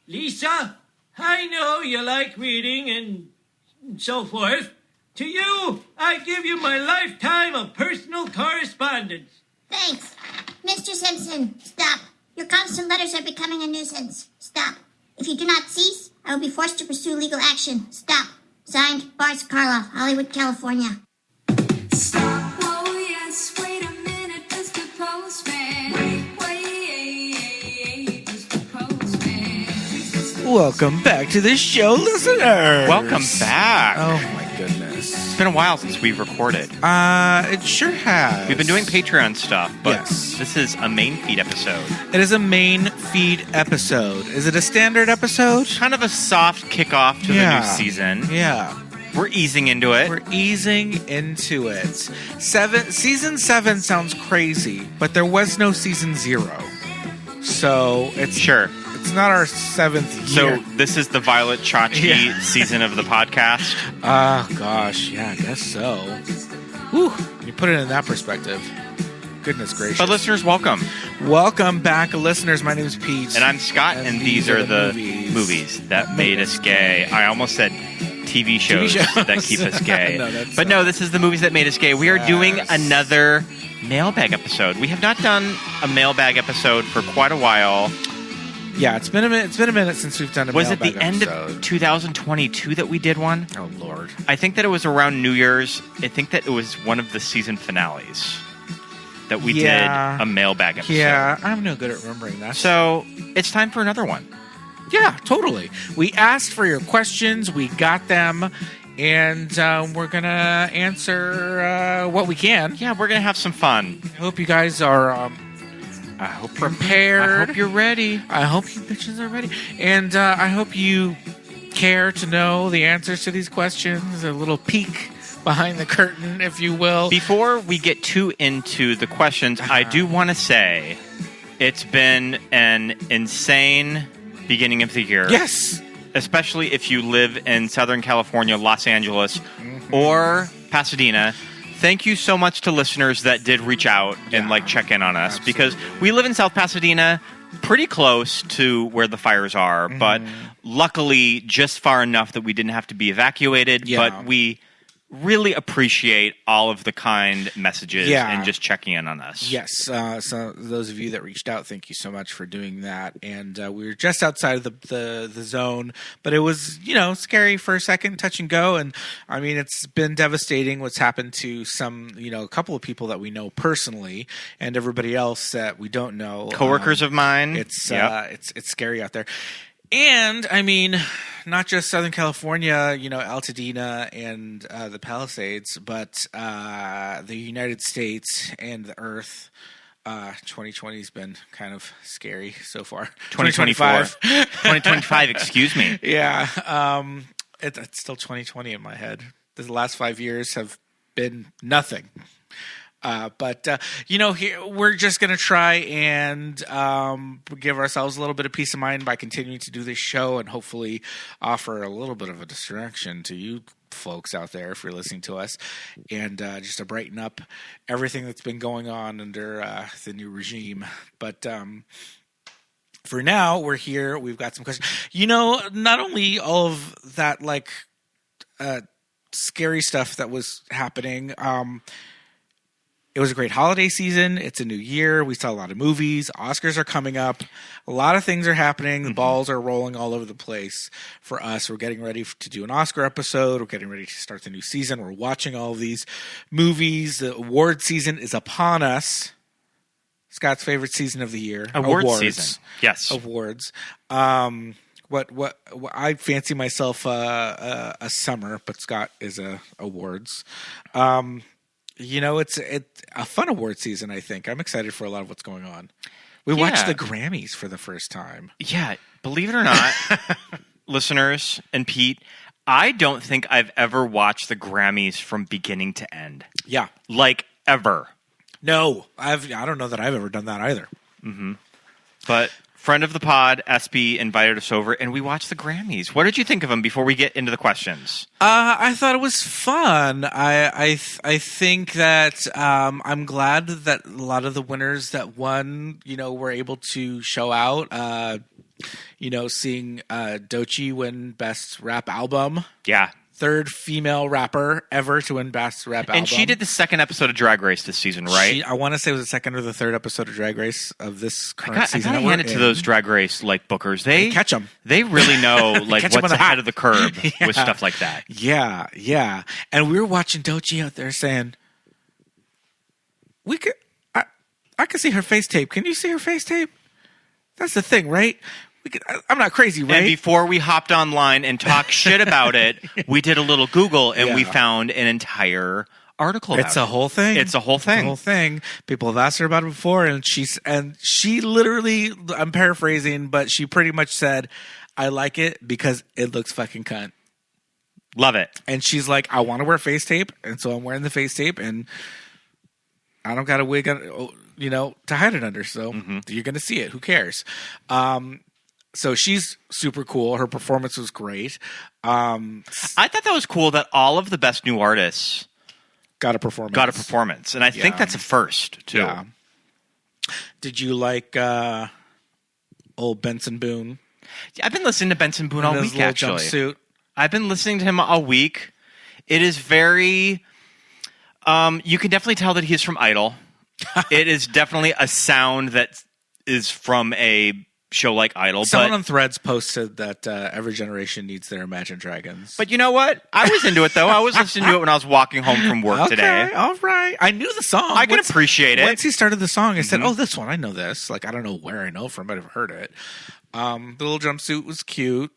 Lisa, I know you like reading and so forth. To you, I give you my lifetime of personal correspondence. Thanks. Mr. Simpson, stop. Your constant letters are becoming a nuisance. Stop. If you do not cease, I will be forced to pursue legal action. Stop. Signed, Bart Karloff, Hollywood, California. Stop, oh yes, wait a minute, Mr. Postman. Wait, Mr. Postman. Welcome back to the show, listeners. Welcome back. Oh my goodness. It's been a while since we've recorded. It sure has. We've been doing Patreon stuff, but Yes. this is a main feed episode. It is a main feed episode. Is it a standard episode? Kind of a soft kickoff to the new season. Yeah. We're easing into it. We're easing into it. Season 7 sounds crazy, but there was no season 0. So it's Sure. It's not our 7th year. So this is the Violet Chachi season of the podcast. Oh, gosh. Yeah, I guess so. Whew. You put it in that perspective. Goodness gracious. But listeners, welcome. Welcome back, listeners. My name is Pete. And I'm Scott, and these are the movies that made us gay. I almost said TV shows that keep us gay. No, this is the movies that made us gay. We are doing another mailbag episode. We have not done a mailbag episode for quite a while. Yeah, it's been a minute. It's been a minute since we've done a Was it mailbag the end episode. of 2022 that we did one? Oh, Lord. I think that it was around New Year's. I think that it was one of the season finales that we did a mailbag episode. Yeah, I'm no good at remembering that. So it's time for another one. Yeah, totally. We asked for your questions. We got them. And we're going to answer what we can. Yeah, we're going to have some fun. I hope you guys are prepared. I hope you're ready. I hope you bitches are ready. And I hope you care to know the answers to these questions. A little peek behind the curtain, if you will. Before we get too into the questions, I do want to say it's been an insane beginning of the year. Yes. Especially if you live in Southern California, Los Angeles, or Pasadena. Thank you so much to listeners that did reach out and check in on us, because we live in South Pasadena, pretty close to where the fires are, but luckily just far enough that we didn't have to be evacuated. Yeah. But we really appreciate all of the kind messages and just checking in on us. Yes. So those of you that reached out, thank you so much for doing that. And we were just outside of the zone, but it was, scary for a second, touch and go. And I mean, it's been devastating what's happened to some, a couple of people that we know personally, and everybody else that we don't know. Coworkers of mine. It's scary out there. And, I mean, not just Southern California, Altadena and the Palisades, but the United States and the Earth. 2020 has been kind of scary so far. 2025. 2025, excuse me. Yeah. It's still 2020 in my head. The last 5 years have been nothing. But here, we're just going to try and give ourselves a little bit of peace of mind by continuing to do this show and hopefully offer a little bit of a distraction to you folks out there if you're listening to us, and just to brighten up everything that's been going on under the new regime. But for now, we're here. We've got some questions. Not only all of that scary stuff that was happening, it was a great holiday season. It's a new year. We saw a lot of movies. Oscars are coming up. A lot of things are happening. The balls are rolling all over the place for us. We're getting ready to do an Oscar episode. We're getting ready to start the new season. We're watching all of these movies. The award season is upon us. Scott's favorite season of the year. Awards season. Yes. Awards. What I fancy myself a summer, but Scott is a awards. It's a fun award season, I think. I'm excited for a lot of what's going on. We watched the Grammys for the first time. Yeah, believe it or not, listeners and Pete, I don't think I've ever watched the Grammys from beginning to end. Yeah. Ever. No, I don't know that I've ever done that either. Mm-hmm. But friend of the pod, SB, invited us over, and we watched the Grammys. What did you think of them before we get into the questions? I thought it was fun. I think that I'm glad that a lot of the winners that won, were able to show out. seeing Doechii win Best Rap Album. Yeah. Third female rapper ever to win Best Rap Album. And she did the second episode of Drag Race this season, right? I want to say it was the second or the third episode of Drag Race of this current season. I gotta hand it to those Drag Race bookers. They catch them. They really know Catch 'em what's on the ahead hop. of the curb Yeah. with stuff like that. Yeah. And we were watching Doechii out there saying, I can see her face tape. Can you see her face tape? That's the thing, right? I'm not crazy, right? And before we hopped online and talked shit about it, we did a little Google and we Yeah. found an entire article about It's a whole thing. It's a whole thing. It's a whole thing. People have asked her about it before, and she literally, I'm paraphrasing, but she pretty much said, I like it because it looks fucking cunt. Love it. And she's like, I want to wear face tape, and so I'm wearing the face tape, and I don't got a wig on, to hide it under, so you're going to see it. Who cares? So she's super cool. Her performance was great. I thought that was cool that all of the best new artists Got a performance. And I think that's a first, too. Yeah. Did you like old Benson Boone? I've been listening to Benson Boone all In his week, little actually. jumpsuit. I've been listening to him all week. It is very... you can definitely tell that he is from Idol. It is definitely a sound that is from a show like Idol. Someone but, on Threads posted that every generation needs their Imagine Dragons. but you know what? I was into it, though. I was listening to it when I was walking home from work today. All right. I knew the song. I can appreciate it. Once he started the song, I said, oh, this one, I know this. Like, I don't know where I know from, but I've heard it. The little jumpsuit was cute.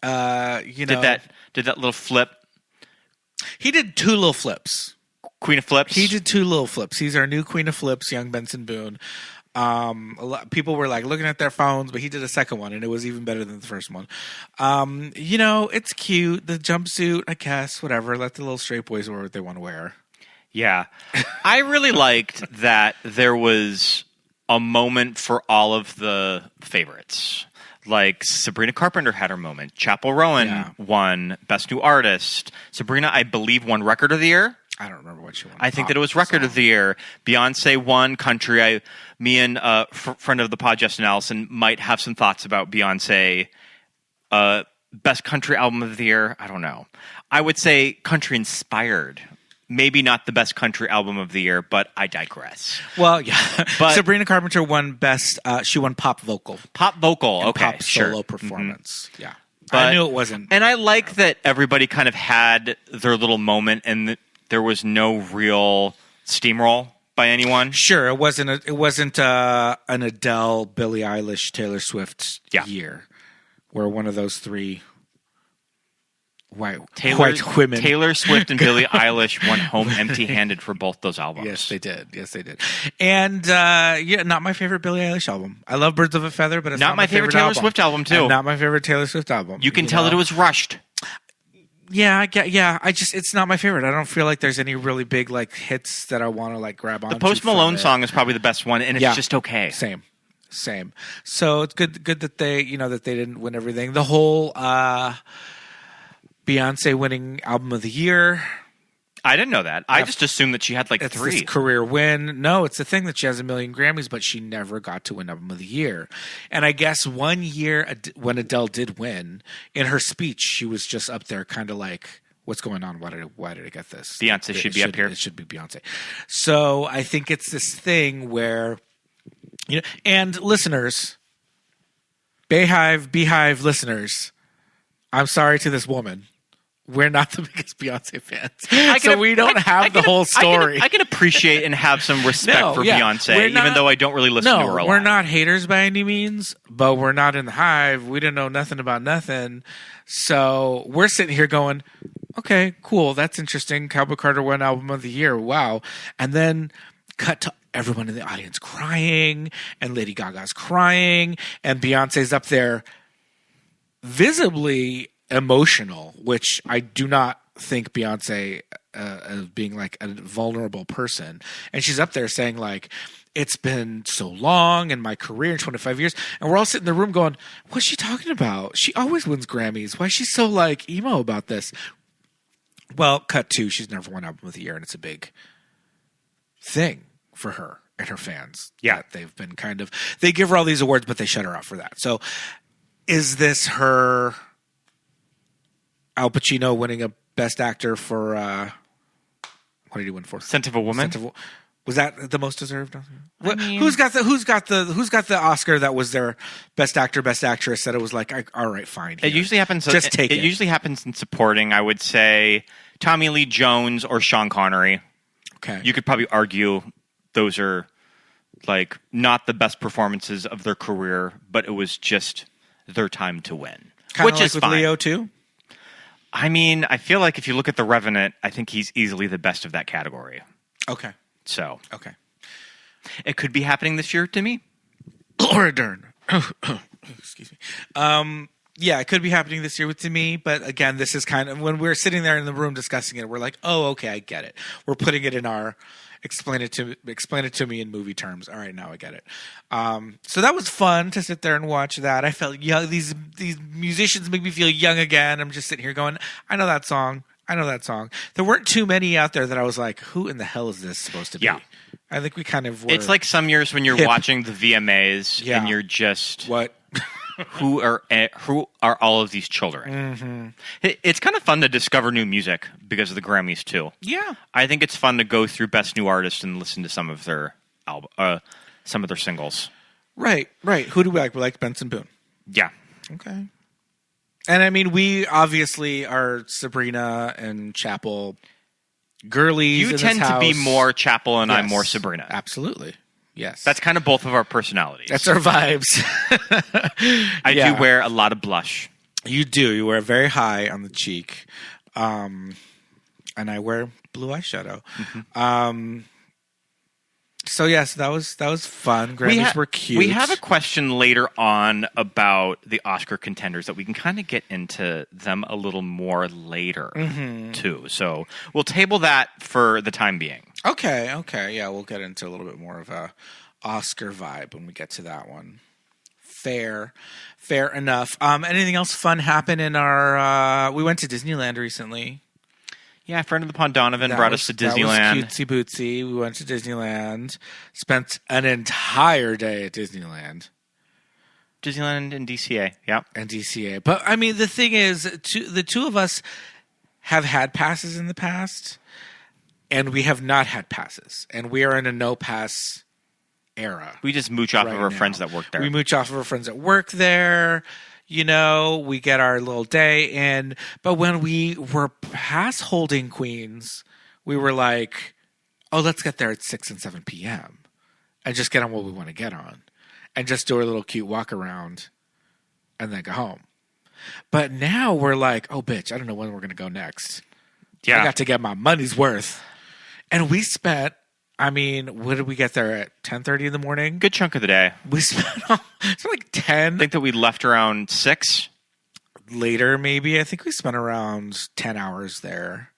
Did that little flip. He did two little flips. Queen of Flips. He did two little flips. He's our new Queen of Flips, young Benson Boone. People were like looking at their phones, but he did a second one, and it was even better than the first one. It's cute. The jumpsuit, I guess, whatever. Let the little straight boys wear what they want to wear. Yeah. I really liked that there was a moment for all of the favorites. Like Sabrina Carpenter had her moment. Chappell Rowan won Best New Artist. Sabrina, I believe, won Record of the Year. I don't remember what she won. I think that it was Record of the Year. Beyonce won Country. Me and friend of the pod, Justin Allison, might have some thoughts about Beyonce. Best Country Album of the Year. I don't know. I would say country inspired. Maybe not the best country album of the year, but I digress. Well, yeah. But Sabrina Carpenter won best. She won pop vocal. Pop vocal. And Okay, pop sure. solo performance. Mm-hmm. Yeah. But, I knew it wasn't. And I like that everybody kind of had their little moment, and there was no real steamroll by anyone. Sure, it wasn't an Adele, Billie Eilish, Taylor Swift year, where one of those three white women, Taylor Swift and Billie Eilish, went home empty-handed for both those albums. Yes, they did. And not my favorite Billie Eilish album. I love Birds of a Feather, but it's not my favorite Taylor Swift album too. And not my favorite Taylor Swift album. You can tell that it was rushed. Yeah, it's not my favorite. I don't feel like there's any really big hits that I want to grab onto. The Post Malone song is probably the best one, and it's just okay. Same. So it's good that they didn't win everything. The whole Beyonce winning album of the year. I didn't know that. I just assumed that she had it's 3. This career win. No, it's the thing that she has 1 million Grammys, but she never got to win album of the year. And I guess one year when Adele did win, in her speech, she was just up there kind of like, what's going on? Why did I get this? Beyonce should be up here. It should be Beyonce. So I think it's this thing where, and listeners, Beehive listeners, I'm sorry to this woman. We're not the biggest Beyonce fans, so we don't have the whole story. I can appreciate and have some respect for Beyonce, even though I don't really listen to her a lot. We're not haters by any means, but we're not in the hive. We didn't know nothing about nothing. So we're sitting here going, okay, cool. That's interesting. Cowboy Carter won album of the year. Wow. And then cut to everyone in the audience crying, and Lady Gaga's crying, and Beyonce's up there visibly emotional, which I do not think Beyonce as being a vulnerable person. And she's up there saying it's been so long in my career, 25 years. And we're all sitting in the room going, what's she talking about? She always wins Grammys. Why is she so emo about this? Well, cut to, she's never won album of the year, and it's a big thing for her. and her fans. Yeah. That they've been they give her all these awards, but they shut her out for that. So is this her Al Pacino winning a Best Actor for, what did he win for? Scent of a Woman? Was that the most deserved? mean- Who's got the Oscar that was their Best Actor, Best Actress? That it was like, all right, fine. It usually happens. Just take it. It usually happens in supporting. I would say Tommy Lee Jones or Sean Connery. Okay. You could probably argue those are like not the best performances of their career, but it was just their time to win, Kinda which like is with fine. Leo too. I mean, I feel like if you look at The Revenant, I think he's easily the best of that category. Okay. So Okay. it could be happening this year to me. Laura Dern. Excuse me. Yeah, it could be happening this year to me, but again, this is kind of when we're sitting there in the room discussing it, we're like, oh, okay, I get it. We're putting it in our explain it to me in movie terms. All right, now I get it. So that was fun to sit there and watch that. I felt young. These musicians make me feel young again. I'm just sitting here going, I know that song. There weren't too many out there that I was like, who in the hell is this supposed to be? Yeah. I think we kind of were. It's like some years when you're hip. watching the VMAs Yeah. and you're just what? who are all of these children? Mm-hmm. It's kind of fun to discover new music because of the Grammys too. Yeah. I think it's fun to go through Best New Artist and listen to some of their some of their singles. Right. Who do we like? We like Benson Boone. Yeah. Okay. And I mean, we obviously are Sabrina and Chapel girlies. You in tend this to be house. more Chapel and I'm Yes. more Sabrina. Absolutely. Yes. That's kind of both of our personalities. That's our vibes. I Yeah. do wear a lot of blush. You do. You wear very high on the cheek. And I wear blue eyeshadow. Mm-hmm. So yes, that was fun. Grammys were cute. We have a question later on about the Oscar contenders that we can kind of get into them a little more later too. So we'll table that for the time being. Okay. Yeah, we'll get into a little bit more of a Oscar vibe when we get to that one. Fair enough. Anything else fun happen in our? We went to Disneyland recently. Yeah, a friend of the Pond Donovan brought us to Disneyland. That was cutesy bootsy. We went to Disneyland. Spent an entire day at Disneyland. Disneyland and DCA, yeah. And DCA. But, I mean, the thing is, the two of us have had passes in the past, and we have not had passes. And we are in a no-pass era. We just mooch off right of our now. friends that work there. We mooch off of our friends that work there. You know, we get our little day in. But when we were pass holding queens, we were like, oh, let's get there at 6 and 7 p.m. and just get on what we want to get on. And just do our little cute walk around and then go home. But now we're like, oh, bitch, I don't know when we're going to go next. yeah. I got to get my money's worth. And we spent, I mean, what did we get there at 10:30 in the morning? Good chunk of the day. We spent it's like 10 I think that we left around 6. later, maybe. I think we spent around 10 hours there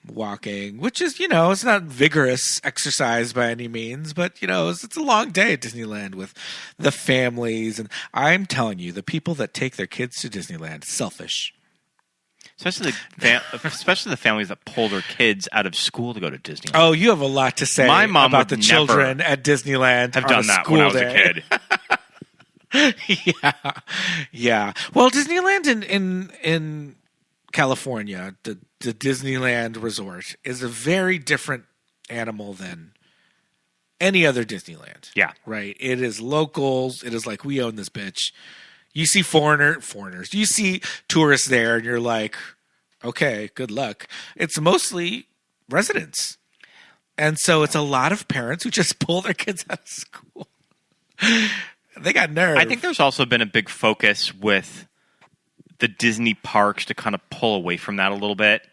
walking, which is, you know, it's not vigorous exercise by any means, but, you know, it's a long day at Disneyland with the families. And I'm telling you, the people that take their kids to Disneyland, selfish. Especially the families that pull their kids out of school to go to Disneyland. Oh, you have a lot to say My mom about the would children at Disneyland. I've on done that when I was day. a kid. Yeah. Well, Disneyland in California, the Disneyland Resort, is a very different animal than any other Disneyland. Yeah. Right? It is locals. It is like, we own this bitch. You see foreigners. You see tourists there, and you're like, okay, good luck. It's mostly residents. And so it's a lot of parents who just pull their kids out of school. They got nerve. I think there's also been a big focus with the Disney parks to kind of pull away from that a little bit,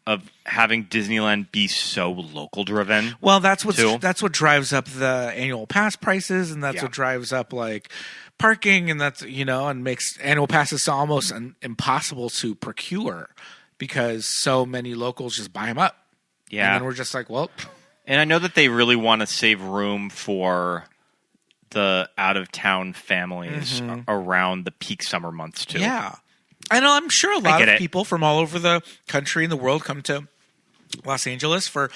of having Disneyland be so local driven. Well, that's what drives up the annual pass prices, and that's what drives up like parking, and that's, you know, and makes annual passes almost impossible to procure because so many locals just buy them up. Yeah. And then we're just like, well. And I know that they really want to save room for the out-of-town families around the peak summer months, too. Yeah. I know. I'm sure a lot get of it. people from all over the country and the world come to Los Angeles for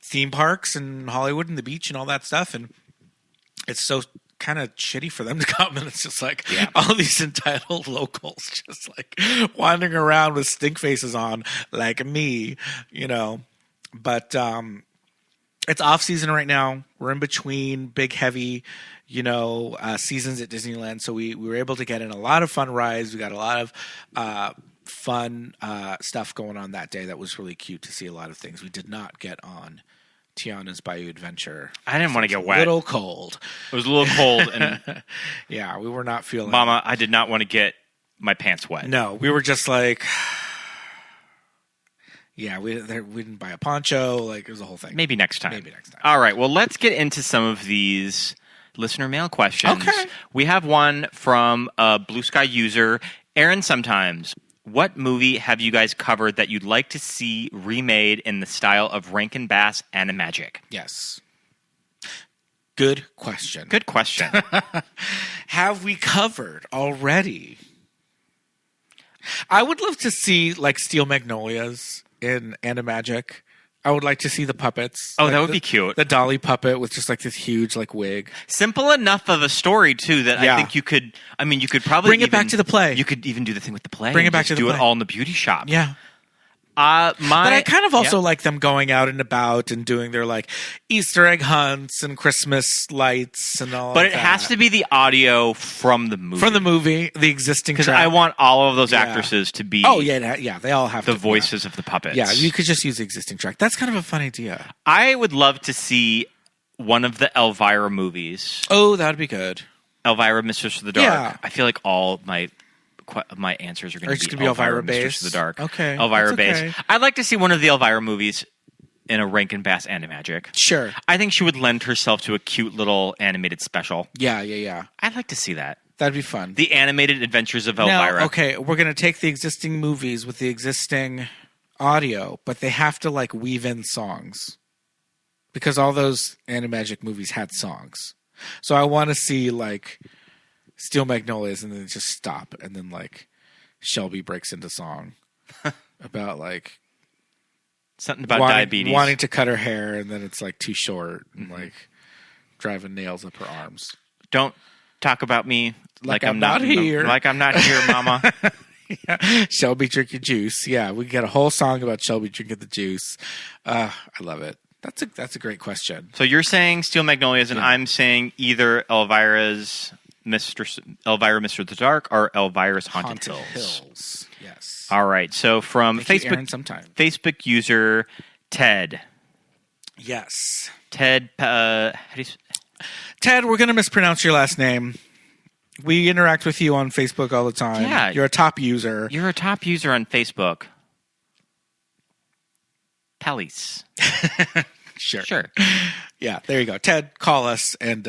theme parks and Hollywood and the beach and all that stuff, and it's so kind of shitty for them to come, and it's just like all these entitled locals just like wandering around with stink faces on like me, but it's off season right now. We're in between big heavy seasons at Disneyland, so we were able to get in a lot of fun rides. We got a lot of fun stuff going on that day. That was really cute to see a lot of things. We did not get on Tiana's Bayou Adventure. I didn't want to get wet. A little cold. It was a little cold, and yeah, we were not feeling. Mama, I did not want to get my pants wet. No, we were just like, yeah, we didn't buy a poncho. Like it was a whole thing. Maybe next time. All right. Well, let's get into some of these listener mail questions. Okay. We have one from a Bluesky user, Aaron. Sometimes. What movie have you guys covered that you'd like to see remade in the style of Rankin Bass Animagic? Yes. Good question. Good question. Have we covered already? I would love to see like Steel Magnolias in Animagic. I would like to see the puppets. Oh, like that would be cute. The Dolly puppet with just like this huge like wig. Simple enough of a story too that I think you could. I mean, you could probably bring it back to the play. You could even do the thing with the play. Bring it back to the play. play. Do it all in the beauty shop. Yeah. But I kind of also like them going out and about and doing their like Easter egg hunts and Christmas lights and all. But of it that. has to be the audio from the movie. From the movie, the existing because track. I want all of those actresses to be. Oh yeah, they all have the voices of the puppets. Yeah, you could just use the existing track. That's kind of a fun idea. I would love to see one of the Elvira movies. Oh, that'd be good. Elvira, Mistress of the Dark. Yeah. I feel like all my answers are going to be Elvira Mistress based. of the Dark. Okay, Elvira that's based. I'd like to see one of the Elvira movies in a Rankin Bass Animagic. Sure. I think she would lend herself to a cute little animated special. Yeah. I'd like to see that. That'd be fun. The Animated Adventures of Elvira. Now, okay, we're going to take the existing movies with the existing audio, but they have to like weave in songs because all those Animagic movies had songs. So I want to see like Steel Magnolias and then just stop and then like Shelby breaks into song about like something about diabetes, wanting to cut her hair and then it's like too short and like driving nails up her arms. Don't talk about me like I'm not here. Like I'm not here, Mama. Yeah. Shelby drinking juice. Yeah, we got a whole song about Shelby drinking the juice. I love it. That's a great question. So you're saying Steel Magnolias, and I'm saying either Elvira, Mister of the Dark, or Elvira's Haunted Hills. Yes. All right. So from Facebook user Ted. Yes. Ted. Ted, we're gonna mispronounce your last name. We interact with you on Facebook all the time. Yeah. You're a top user. You're a top user on Facebook. Pellies. Sure. Yeah, there you go. Ted, call us and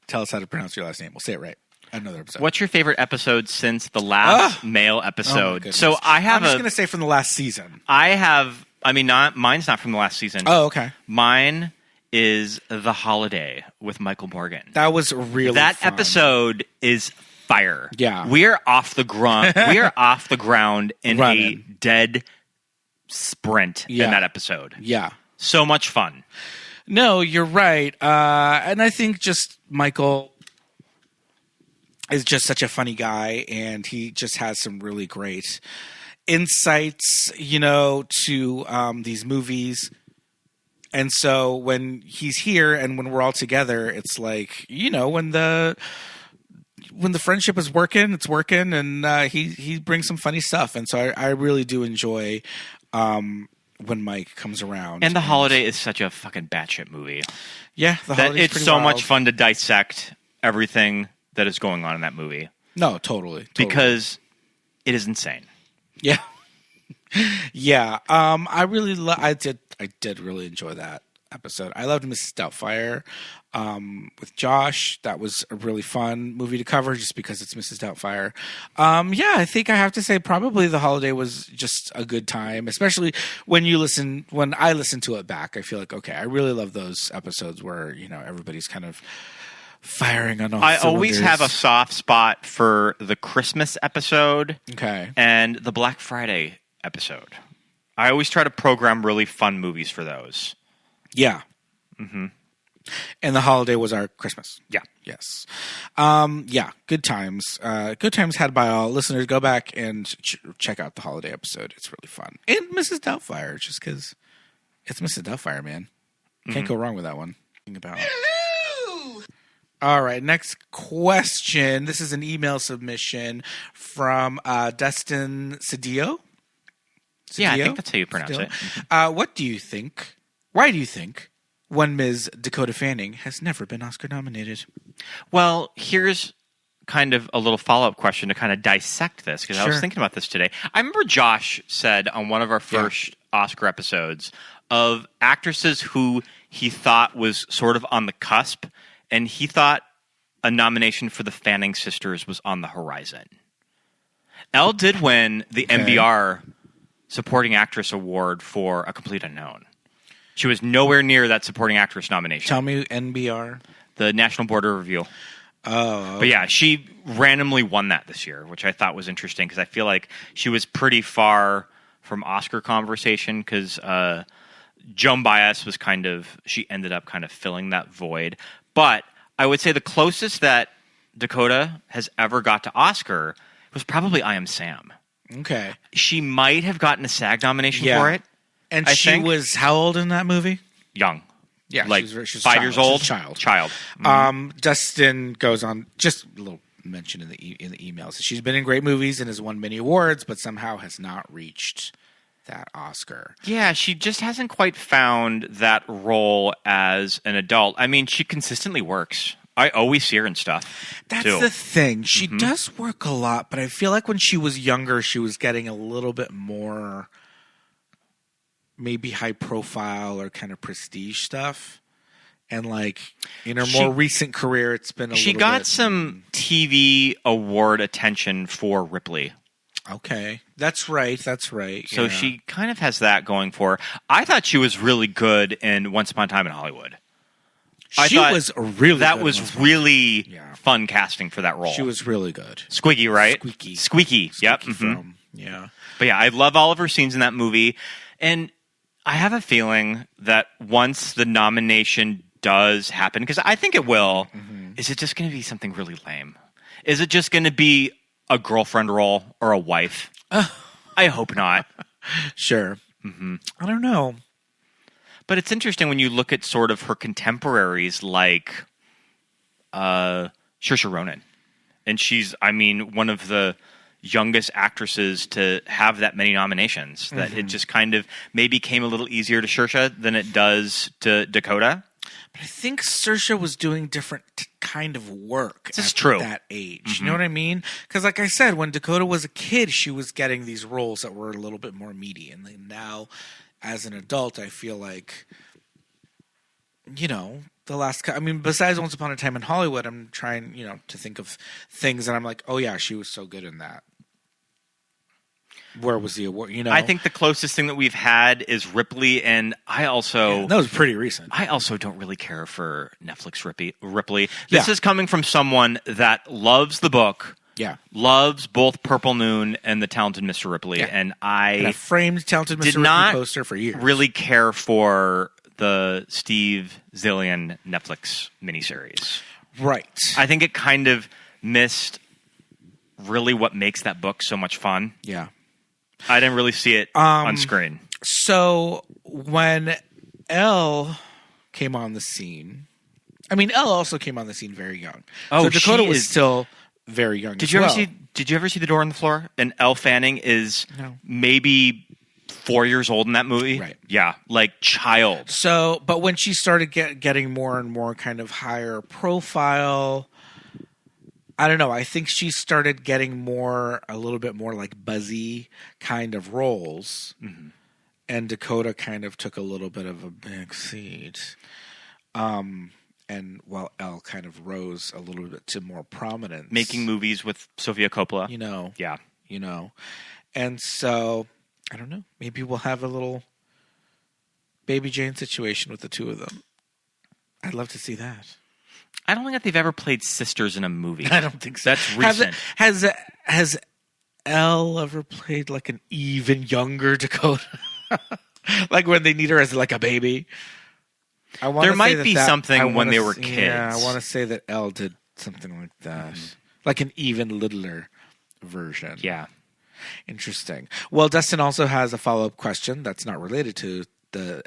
tell us how to pronounce your last name. We'll say it right. Another episode. What's your favorite episode since the last mail episode? Oh, I'm just going to say from the last season. Mine's not from the last season. Oh, okay. Mine is The Holiday with Michael Morgan. That was really That fun. episode is fire. Yeah. We are off the ground. We are off the ground in a dead sprint in that episode. Yeah. So much fun. No, you're right. And I think just Michael is just such a funny guy, and he just has some really great insights, to these movies. And so when he's here and when we're all together, it's like, when the friendship is working, it's working, and he brings some funny stuff. And so I really do enjoy when Mike comes around. And The Holiday is such a fucking batshit movie. Yeah, The Holiday. It's so much fun to dissect everything that is going on in that movie. No, totally. Because it is insane. Yeah. Yeah. I did really enjoy that episode. I loved Mrs. Doubtfire with Josh. That was a really fun movie to cover just because it's Mrs. Doubtfire. I think I have to say probably The Holiday was just a good time, especially when I listen to it back. I feel like, okay, I really love those episodes where, everybody's kind of firing on all cylinders. Always have a soft spot for the Christmas episode and the Black Friday episode. I always try to program really fun movies for those. Yeah. Mm-hmm. And the holiday was our Christmas. Yeah. Yes. Yeah. Good times. Good times had by all. Listeners, go back and check out the holiday episode. It's really fun. And Mrs. Doubtfire, just because it's Mrs. Doubtfire, man. Can't go wrong with that one. Think about it. All right, next question. This is an email submission from Dustin Cedillo. Yeah, I think that's how you pronounce it. What do you think? Why do you think one Ms. Dakota Fanning has never been Oscar nominated? Well, here's kind of a little follow-up question to kind of dissect this, because I was thinking about this today. I remember Josh said on one of our first Oscar episodes of actresses who he thought was sort of on the cusp, and he thought a nomination for the Fanning sisters was on the horizon. Elle did win the NBR Supporting Actress Award for A Complete Unknown. She was nowhere near that Supporting Actress nomination. Tell me NBR. The National Board of Review. Oh. Okay. But yeah, she randomly won that this year, which I thought was interesting because I feel like she was pretty far from Oscar conversation because Joan Baez was she ended up kind of filling that void. But I would say the closest that Dakota has ever got to Oscar was probably I Am Sam. Okay. She might have gotten a SAG nomination for it. And I she think. Was how old in that movie? Young. Yeah, like she was 5 years old. Child. Dustin goes on, just a little mention in the emails. She's been in great movies and has won many awards, but somehow has not reached that Oscar. Yeah, she just hasn't quite found that role as an adult. I mean, she consistently works. I always see her in stuff. That's too. the thing. She does work a lot, but I feel like when she was younger, she was getting a little bit more maybe high profile or kind of prestige stuff. And like in her more recent career, it's been a little bit. She got some TV award attention for Ripley. Okay. That's right. So she kind of has that going for her. I thought she was really good in Once Upon a Time in Hollywood. That was really fun casting for that role. She was really good. Squeaky, right? Squeaky. Yep. Yeah. But yeah, I love all of her scenes in that movie. And I have a feeling that once the nomination does happen, because I think it will, is it just going to be something really lame? Is it just going to be a girlfriend role or a wife? I hope not. Sure. I don't know. But it's interesting when you look at sort of her contemporaries like Saoirse Ronan. And she's, one of the youngest actresses to have that many nominations. That it just kind of maybe came a little easier to Saoirse than it does to Dakota. But I think Saoirse was doing different kind of work at that age. You know what I mean? Because like I said, when Dakota was a kid, she was getting these roles that were a little bit more meaty. And then now, as an adult, I feel like, the last... besides Once Upon a Time in Hollywood, I'm trying, to think of things that I'm like, oh yeah, she was so good in that. Where was the award? I think the closest thing that we've had is Ripley, and I also... that was pretty recent. I also don't really care for Netflix Ripley. This is coming from someone that loves the book, loves both Purple Noon and The Talented Mr. Ripley, and I framed Talented Mr. Ripley poster for years. Really care for the Steve Zillion Netflix miniseries. Right. I think it kind of missed really what makes that book so much fun. Yeah. I didn't really see it on screen. So when Elle came on the scene, Elle also came on the scene very young. Oh, so Dakota was still very young. Did you ever see The Door on the Floor? And Elle Fanning is maybe 4 years old in that movie. Right. Yeah, like child. So, but when she started getting more and more kind of higher profile, I don't know. I think she started getting a little bit more like buzzy kind of roles. And Dakota kind of took a little bit of a back seat. And while Elle kind of rose a little bit to more prominence. Making movies with Sofia Coppola. Yeah. And so, I don't know. Maybe we'll have a little Baby Jane situation with the two of them. I'd love to see that. I don't think that they've ever played sisters in a movie. I don't think so. That's recent. Has Elle ever played like an even younger Dakota? Like when they need her as like a baby? I wanna There say might that be that- something I when wanna they were s- Yeah, I kids. want to say that Elle did something like that, like an even littler version. Yeah. Interesting. Well, Dustin also has a follow-up question that's not related to the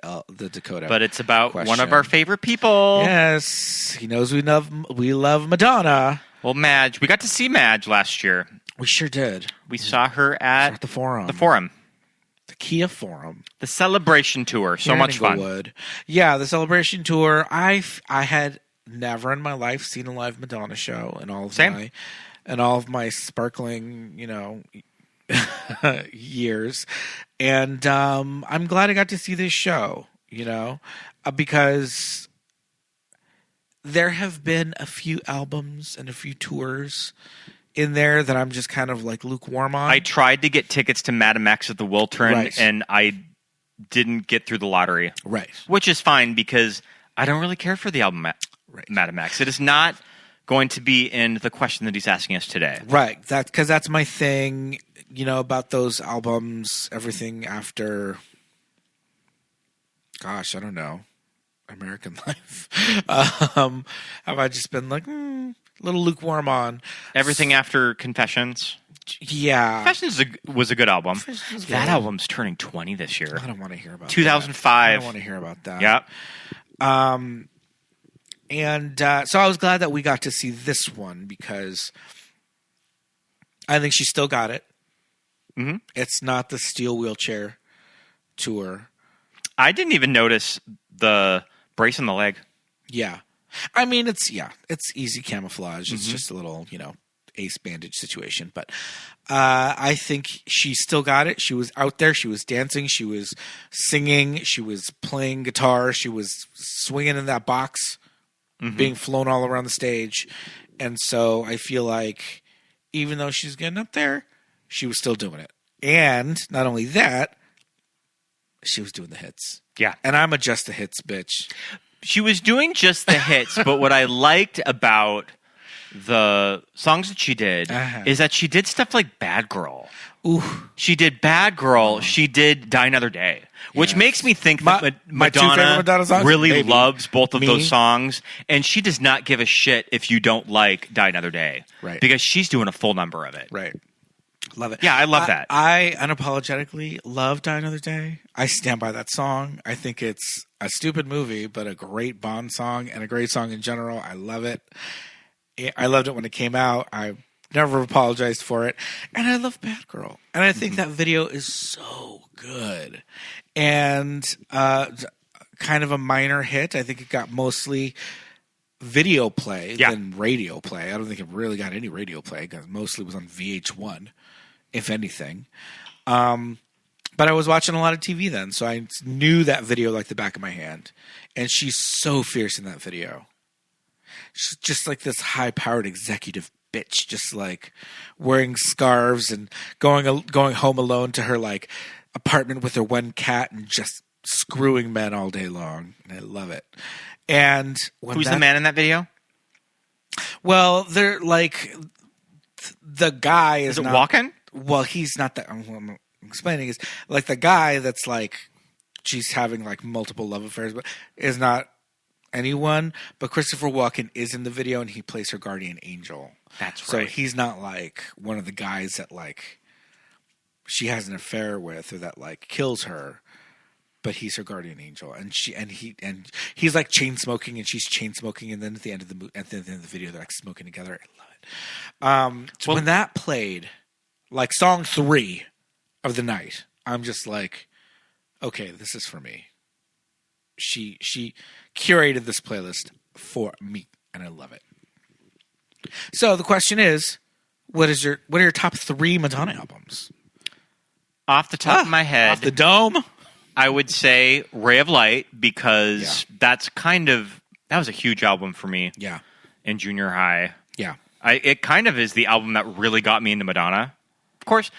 Dakota, But it's about one of question. our favorite people. Yes, he knows we love Madonna. Well, Madge. We got to see Madge last year. We sure did. We saw her at the Forum. The Forum. The Kia Forum. The Celebration Tour. So Here in much fun. Inglewood. Yeah, the Celebration Tour. I had never in my life seen a live Madonna show in all of Same. my sparkling, years. And I'm glad I got to see this show, because there have been a few albums and a few tours in there that I'm just kind of like lukewarm on. I tried to get tickets to Madame X at the Wiltern, Right. and I didn't get through the lottery. Right. Which is fine because I don't really care for the album Right. Madame X. It is not going to be in the question that he's asking us today. Right. Because that's my thing, about those albums, everything after, gosh, I don't know, American Life. Have I just been like, a little lukewarm on? Everything after Confessions. Yeah. Confessions was a good album. Confessions was That good. album's turning 20 this year. I don't want to hear about 2005. that. I don't want to hear about that. Yeah. And so I was glad that we got to see this one because I think she still got it. Mhm. It's not the steel wheelchair tour. I didn't even notice the brace on the leg. Yeah. I mean, it's easy camouflage. It's just a little, ace bandage situation. But I think she still got it. She was out there. She was dancing. She was singing. She was playing guitar. She was swinging in that box, being flown all around the stage. And so I feel like even though she's getting up there, she was still doing it. And not only that, she was doing the hits. Yeah. And I'm a just the hits bitch. She was doing just the hits, but what I liked about the songs that she did is that she did stuff like Bad Girl. Ooh. She did Bad Girl. She did Die Another Day, which Yes. makes me think that My two favorite Madonna Madonna songs? really Maybe. loves both of Me? those songs, and she does not give a shit if you don't like Die Another Day, Right. Because she's doing a full number of it. Right. Love it. Yeah, I love that. I unapologetically love Die Another Day. I stand by that song. I think it's a stupid movie, but a great Bond song and a great song in general. I love it. I loved it when it came out. I never apologized for it. And I love Bad Girl. And I think that video is so good. And kind of a minor hit. I think it got mostly video play than radio play. I don't think it really got any radio play because mostly was on VH1, if anything. But I was watching a lot of TV then, so I knew that video like the back of my hand. And she's so fierce in that video. She's just like this high-powered executive bitch, just like wearing scarves and going home alone to her like apartment with her one cat and just screwing men all day long. And I love it. And when Who's the man in that video? Well, they're like the guy is Is it not Walken? Well, he's not that. What I'm explaining is like the guy that's like she's having like multiple love affairs, but is not anyone. But Christopher Walken is in the video, and he plays her guardian angel. That's So right. he's not like one of the guys that like she has an affair with or that like kills her. But he's her guardian angel, and he's like chain smoking, and she's chain smoking, and then at the end of the video, they're like smoking together. I love it. So when that played, like song 3 of the night, I'm just like, okay, this is for me. She curated this playlist for me, and I love it. So the question is, what are your top 3 Madonna albums? Off the top of my head, Off the dome. I would say Ray of Light because that was a huge album for me. Yeah. In junior high. Yeah. It kind of is the album that really got me into Madonna. Of course,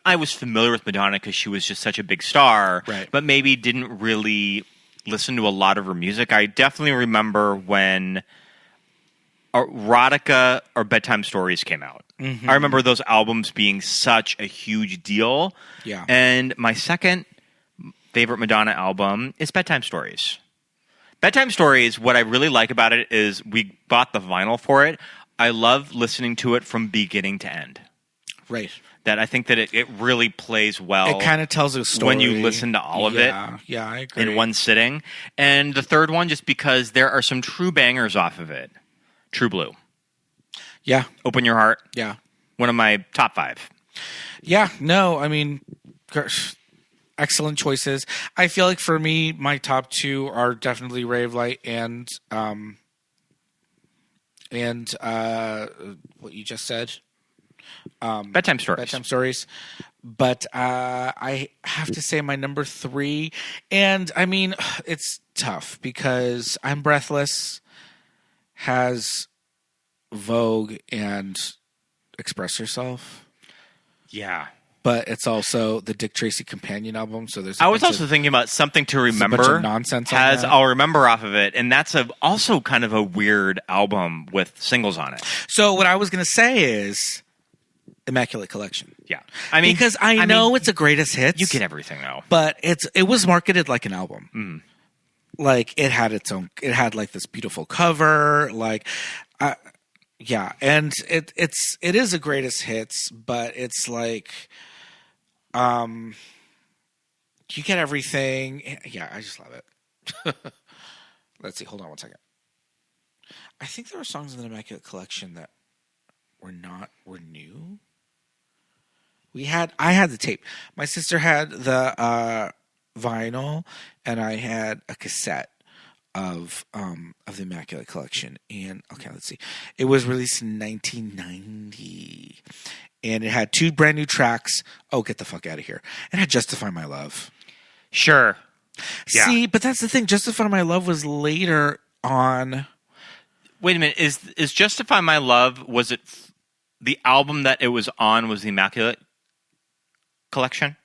I was familiar with Madonna because she was just such a big star, Right. but maybe didn't really listen to a lot of her music. I definitely remember when Erotica or Bedtime Stories came out. Mm-hmm. I remember those albums being such a huge deal. Yeah. And my second favorite Madonna album is Bedtime Stories. Bedtime Stories, what I really like about it is we bought the vinyl for it. I love listening to it from beginning to end. Right. That I think that it really plays well. It kind of tells a story when you listen to all of it. Yeah, I agree. In one sitting. And the third one, just because there are some true bangers off of it. True Blue. Yeah. Open Your Heart. Yeah. One of my top 5. Yeah. No, I mean, excellent choices. I feel like for me, my top 2 are definitely Ray of Light and what you just said. Bedtime Stories. Bedtime Stories. But I have to say my number 3, and I mean, it's tough because I'm Breathless has Vogue and Express Yourself. Yeah. But it's also the Dick Tracy companion album, so there's. I was also thinking about Something to Remember. A bunch of nonsense on has that. I'll Remember off of it, and that's also kind of a weird album with singles on it. So what I was going to say is Immaculate Collection. Yeah, I mean, because I know it's a greatest hits. You get everything though, but it was marketed like an album. Mm. Like it had its own. It had like this beautiful cover. Like, yeah, and it is a greatest hits, but it's like. You get everything. Yeah, I just love it. Let's see. Hold on one second. I think there were songs in the Immaculate Collection that were new. I had the tape. My sister had the vinyl, and I had a cassette of the Immaculate Collection. And okay, let's see. It was released in 1990. And it had 2 brand new tracks. Oh, get the fuck out of here. It had Justify My Love. Sure. Yeah. See, but that's the thing. Justify My Love was later on. Wait a minute. Is Justify My Love, was it the album that it was on was the Immaculate Collection?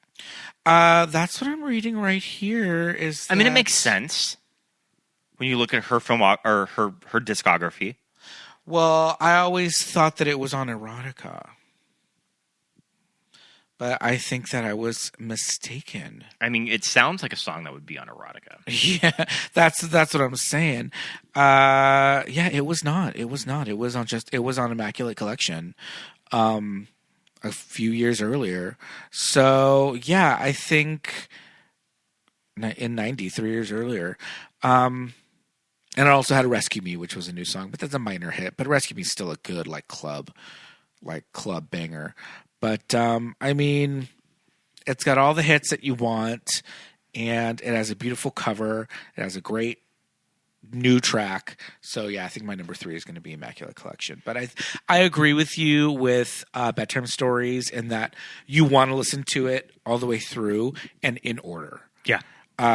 That's what I'm reading right here. I mean, it makes sense when you look at her film or her discography. Well, I always thought that it was on Erotica. But I think that I was mistaken. I mean, it sounds like a song that would be on Erotica. Yeah, that's what I'm saying. Yeah, it was not. It was not. It was on Immaculate Collection, a few years earlier. So yeah, I think in '90, 3 years earlier. And it also had Rescue Me, which was a new song, but that's a minor hit. But Rescue Me is still a good club banger. But, I mean, it's got all the hits that you want, and it has a beautiful cover. It has a great new track. So, yeah, I think my number 3 is going to be Immaculate Collection. But I agree with you with Bedtime Stories in that you want to listen to it all the way through and in order. Yeah.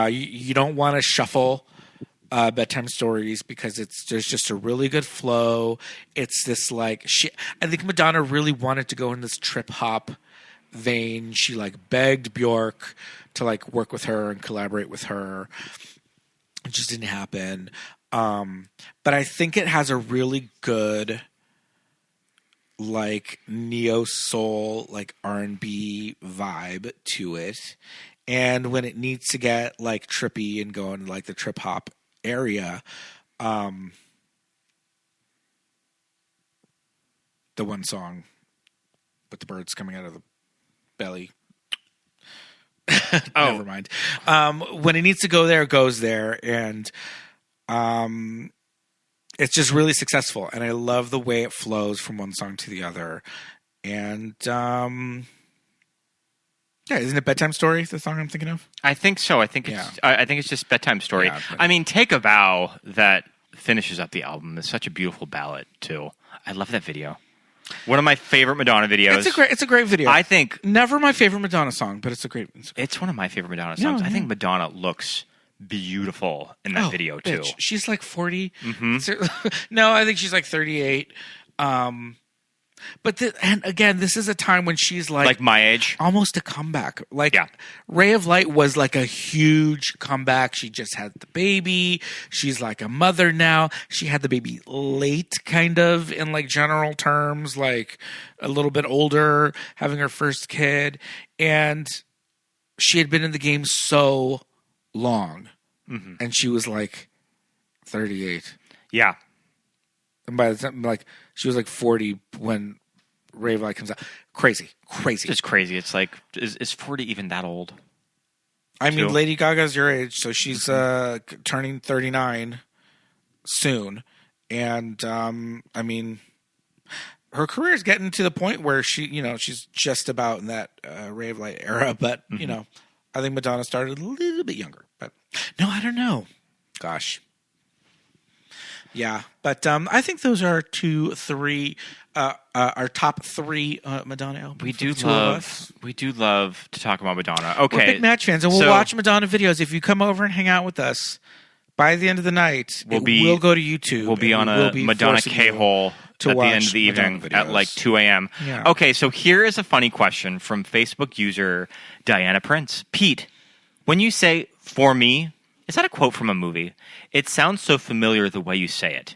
You don't want to shuffle Bedtime Stories because there's just a really good flow. It's this I think Madonna really wanted to go in this trip hop vein. She begged Bjork to work with her and collaborate with her. It just didn't happen. But I think it has a really good neo soul R&B vibe to it. And when it needs to get trippy and go into the trip hop area, the one song with the birds coming out of the belly. Never mind. When it needs to go there, it goes there, and it's just really successful. And I love the way it flows from one song to the other. And yeah, isn't it Bedtime Story, the song I'm thinking of? I think so. I think it's just Bedtime Story. Yeah, I mean, Take a Vow that finishes up the album is such a beautiful ballad too. I love that video. One of my favorite Madonna videos. It's a great video. I think never my favorite Madonna song, but it's one of my favorite Madonna songs. Yeah. I think Madonna looks beautiful in that video too. Bitch. She's 40. Mm-hmm. No, I think she's 38. But and again, this is a time when she's my age, almost a comeback. Yeah. Ray of Light was a huge comeback. She just had the baby. She's a mother now. She had the baby late, kind of in general terms, a little bit older, having her first kid, and she had been in the game so long, mm-hmm. and she was 38. Yeah. And by the time, like, she was like 40 when Reva comes out. Crazy. Just crazy. It's like, is 40 even that old? I mean, Too. Lady Gaga's your age, so she's turning 39 soon. And, I mean, her career is getting to the point where she's just about in that rave light era. But, you know, I think Madonna started a little bit younger. But, no, I don't know. Gosh. Yeah, but I think those are our top three Madonna albums. We do love to talk about Madonna. Okay, we're big Match fans, and we'll watch Madonna videos. If you come over and hang out with us by the end of the night, we'll go to YouTube. We'll be on a Madonna K-hole at the end of the evening at like 2 a.m. Yeah. Okay, so here is a funny question from Facebook user Diana Prince. Pete, when you say "for me," is that a quote from a movie? It sounds so familiar the way you say it.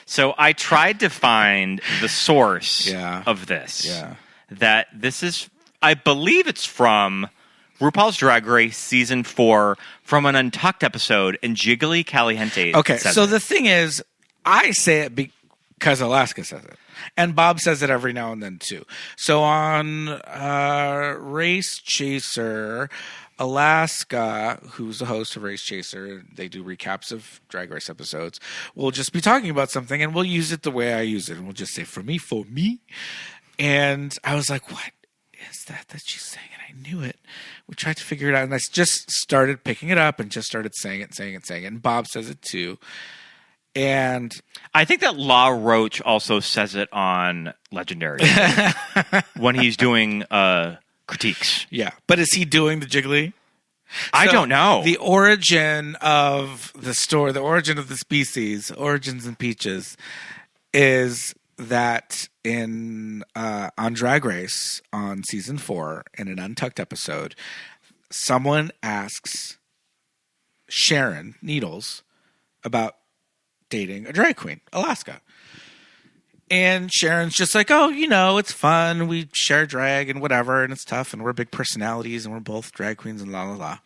So I tried to find the source of this. Yeah. That this is, I believe it's from RuPaul's Drag Race Season 4 from an Untucked episode, and Jiggly Caliente says it. The thing is, I say it because Alaska says it. And Bob says it every now and then, too. So on Race Chaser, Alaska, who's the host of Race Chaser, they do recaps of Drag Race episodes, we'll just be talking about something, and we'll use it the way I use it. And we'll just say, for me. And I was like, what is that she's saying? And I knew it. We tried to figure it out, and I just started picking it up and just started saying it. And Bob says it, too. And I think that La Roach also says it on Legendary when he's doing critiques. Yeah. But is he doing the Jiggly? I don't know. The origin of the story, the origin of the species, Origins and Peaches, is that on Drag Race on season 4 in an Untucked episode, someone asks Sharon Needles about dating a drag queen, Alaska. And Sharon's just like, oh, it's fun. We share drag and whatever, and it's tough, and we're big personalities, and we're both drag queens and la la la.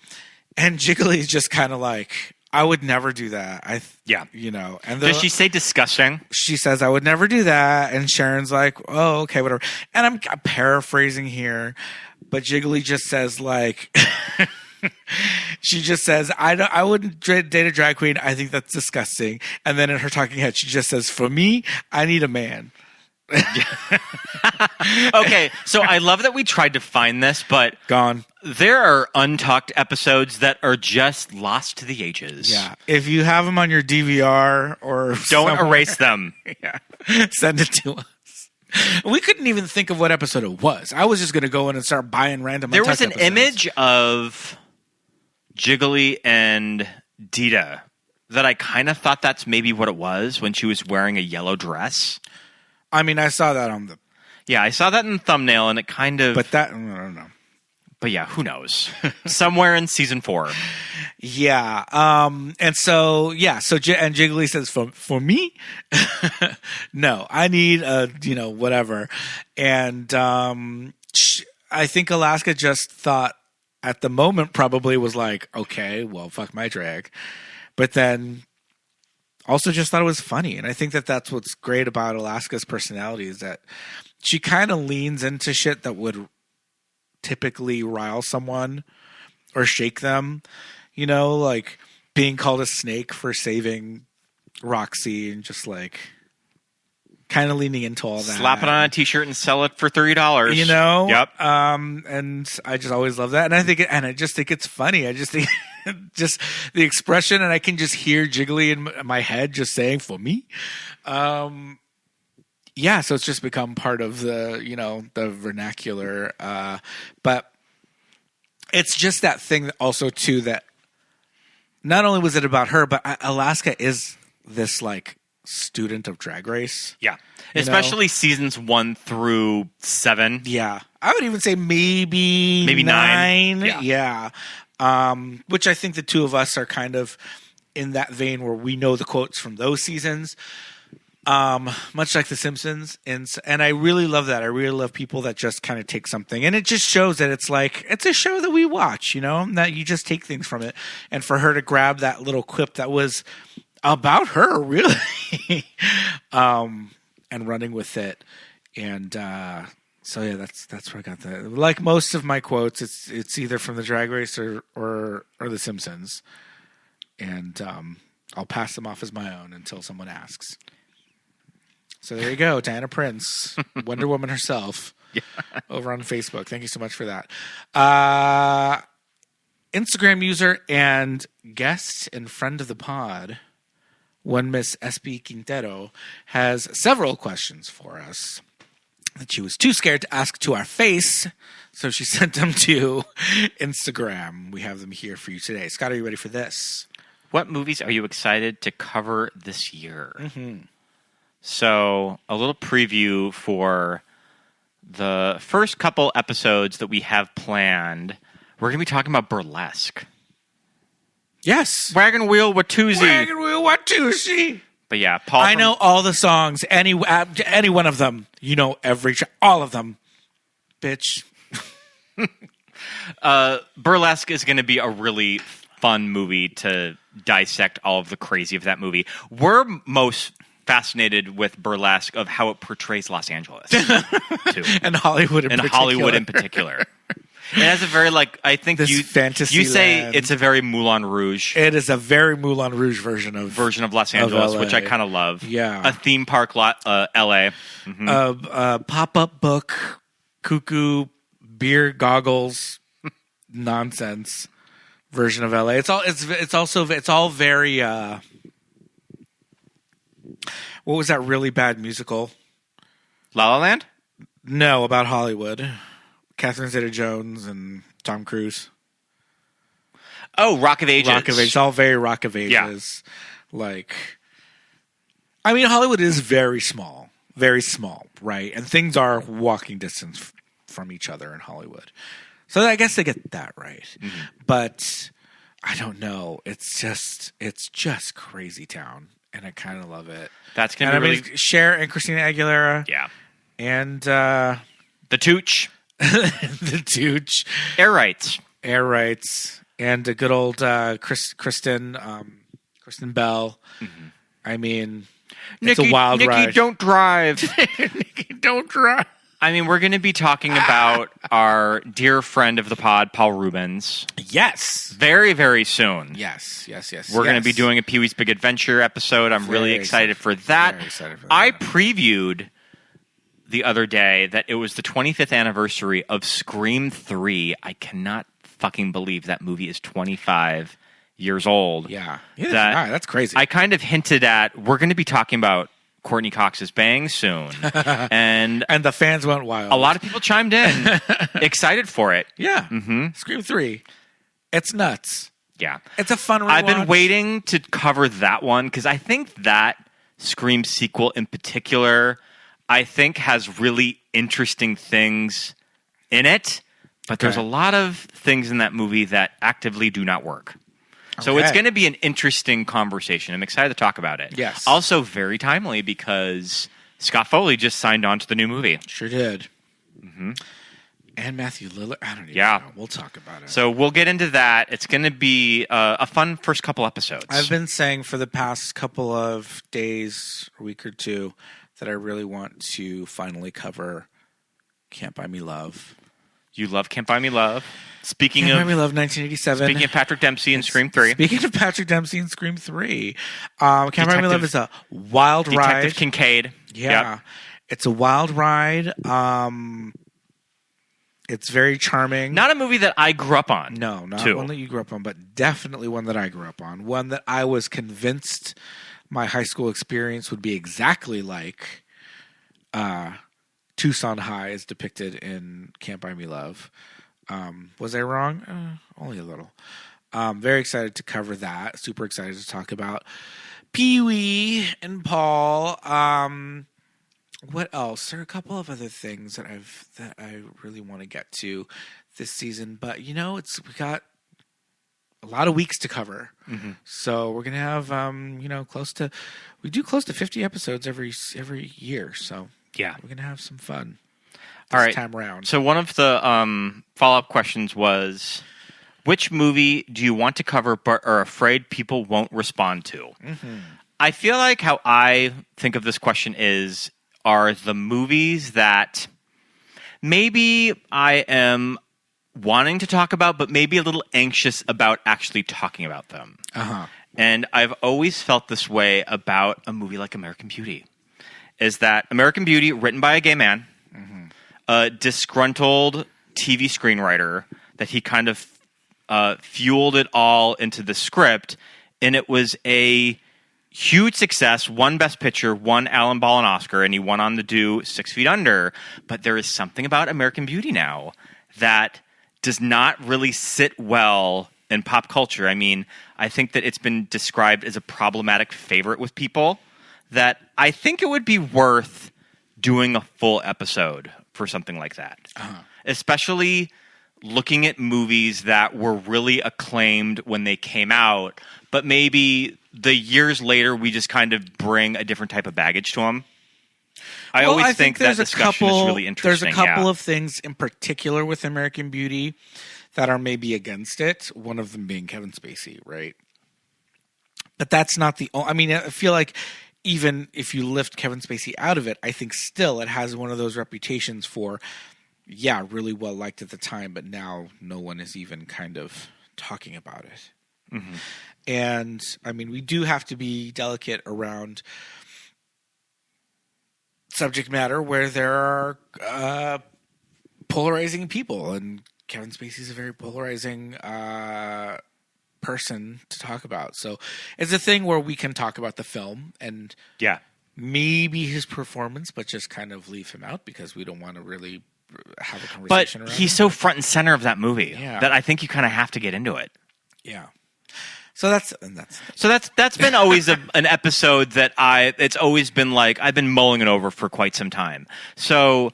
And Jiggly's just kind of like, I would never do that. And does she say disgusting? She says, I would never do that. And Sharon's like, oh, okay, whatever. And I'm paraphrasing here, but Jiggly just says like, she just says, I wouldn't date a drag queen. I think that's disgusting. And then in her talking head, she just says, for me, I need a man. Okay, so I love that we tried to find this, but gone. There are Untucked episodes that are just lost to the ages. Yeah. If you have them on your DVR or don't erase them. Yeah. Send it to us. We couldn't even think of what episode it was. I was just going to go in and start buying random There was an episodes. Image of Jiggly and Dita that I kind of thought that's maybe what it was when she was wearing a yellow dress. I mean, I saw that on the... Yeah, I saw that in the thumbnail, and it kind of... But that... I don't know. But yeah, who knows? Somewhere in season 4. Yeah. And so, yeah. So, and Jiggly says, for me? No, I need whatever. And I think Alaska just thought at the moment probably was like, okay, well, fuck my drag. But then also just thought it was funny. And I think that that's what's great about Alaska's personality is that she kind of leans into shit that would typically rile someone or shake them, like being called a snake for saving Roxy and just like kind of leaning into all that. Slap it on a t-shirt and sell it for $30. Yep. And I just always love that. And I just think it's funny. I just think just the expression, and I can just hear Jiggly in my head just saying for me. Yeah, so it's just become part of the vernacular. But it's just that thing also, too, that not only was it about her, but Alaska is this, like, student of Drag Race. Yeah. Especially seasons 1 through 7. Yeah. I would even say maybe 9. Yeah. Which I think the two of us are kind of in that vein where we know the quotes from those seasons. Much like The Simpsons. And I really love that. I really love people that just kind of take something. And it just shows that it's like, it's a show that we watch, that you just take things from it. And for her to grab that little quip that was about her, really, and running with it. And so yeah, that's where I got that. Like most of my quotes, it's either from the Drag Race or The Simpsons, and I'll pass them off as my own until someone asks. So there you go, Diana Prince, Wonder Woman herself, over on Facebook. Thank you so much for that. Instagram user and guest and friend of the pod, one Miss SB Quintero, has several questions for us that she was too scared to ask to our face, so she sent them to Instagram. We have them here for you today. Scott, are you ready for this? What movies are you excited to cover this year? So, a little preview for the first couple episodes that we have planned. We're going to be talking about Burlesque. Yes. Wagon Wheel Watusi. Wagon Wheel Watusi. But yeah, Paul. I know all the songs. Any one of them. You know all of them. Bitch. Burlesque is going to be a really fun movie to dissect all of the crazy of that movie. We're most fascinated with Burlesque of how it portrays Los Angeles. Too. And Hollywood in particular. It has a very, I think this fantasy you say land. It's a very Moulin Rouge. It is a very Moulin Rouge version of Los Angeles, LA. which I kind of love. Yeah. A theme park LA. Mm-hmm. Pop-up book, cuckoo, beer goggles, nonsense version of LA. It's all very what was that really bad musical? La La Land? No, about Hollywood. Catherine Zeta-Jones and Tom Cruise. Oh, Rock of Ages. Rock of Ages. All very Rock of Ages. Yeah. Hollywood is very small, right? And things are walking distance from each other in Hollywood. So I guess they get that right. Mm-hmm. But I don't know. It's just crazy town, and I kind of love it. That's going to be really... Cher and Christina Aguilera. Yeah. And the Tooch. The Tooch. Air rights. And a good old Kristen Bell. Mm-hmm. I mean, it's a wild ride. Nikki, don't drive. Nikki, don't drive. I mean, we're going to be talking about our dear friend of the pod, Paul Rubens. Yes. Very, very soon. Yes. We're going to be doing a Pee-wee's Big Adventure episode. I'm really excited for that. I previewed the other day that it was the 25th anniversary of Scream 3. I cannot fucking believe that movie is 25 years old. Yeah. That's crazy. I kind of hinted at, we're going to be talking about Courtney Cox's bang soon. and the fans went wild. A lot of people chimed in, excited for it. Yeah. Mm-hmm. Scream 3. It's nuts. Yeah. It's a fun rewatch. I've been waiting to cover that one because I think that Scream sequel in particular, I think, has really interesting things in it, but there's a lot of things in that movie that actively do not work. So it's going to be an interesting conversation. I'm excited to talk about it. Yes. Also very timely because Scott Foley just signed on to the new movie. Sure did. Mm-hmm. And Matthew Lillard. I don't even know. We'll talk about it. So we'll get into that. It's going to be a fun first couple episodes. I've been saying for the past couple of days, a week or two, that I really want to finally cover Can't Buy Me Love. You love Can't Buy Me Love. Speaking Can't of Buy Me Love, 1987. Speaking of Patrick Dempsey in Scream 3. Speaking of Patrick Dempsey in Scream 3. Can't Buy Me Love is a wild ride. Detective Kincaid. Yeah. Yep. It's a wild ride. It's very charming. Not a movie that I grew up on. No, not one that you grew up on, but definitely one that I grew up on. One that I was convinced my high school experience would be exactly like Tucson High as depicted in Can't Buy Me Love. Was I wrong? Only a little. Very excited to cover that. Super excited to talk about Pee-wee and Paul. What else? There are a couple of other things that I really want to get to this season, but we got a lot of weeks to cover. Mm-hmm. So we're gonna have close to 50 episodes every year. So yeah, we're gonna have some fun this time around. So one of the follow-up questions was, Which movie do you want to cover but are afraid people won't respond to? I feel like how I think of this question are the movies that maybe I am wanting to talk about, but maybe a little anxious about actually talking about them. And I've always felt this way about a movie like American Beauty. Is that American Beauty, written by a gay man, a disgruntled TV screenwriter, that he kind of fueled it all into the script, and it was a huge success, won Best Picture, won Alan Ball an Oscar, and he went on to do 6 Feet Under. But there is something about American Beauty now that does not really sit well in pop culture. I mean, I think that it's been described as a problematic favorite with people, that I think it would be worth doing a full episode for something like that. Especially looking at movies that were really acclaimed when they came out, but maybe the years later we just kind of bring a different type of baggage to them. I always think that discussion is really interesting. There's a couple of things in particular with American Beauty that are maybe against it, one of them being Kevin Spacey, right? But that's not the only... I mean, I feel like even if you lift Kevin Spacey out of it, I think still it has one of those reputations for, yeah, really well liked at the time, but now no one is even kind of talking about it. And, I mean, we do have to be delicate around subject matter where there are polarizing people, and Kevin Spacey's a very polarizing person to talk about. So it's a thing where we can talk about the film and maybe his performance, but just kind of leave him out because we don't want to really have a conversation around he's him. so front and center of that movie that I think you kind of have to get into it. Yeah. So that's been always an episode that it's always been like I've been mulling it over for quite some time. So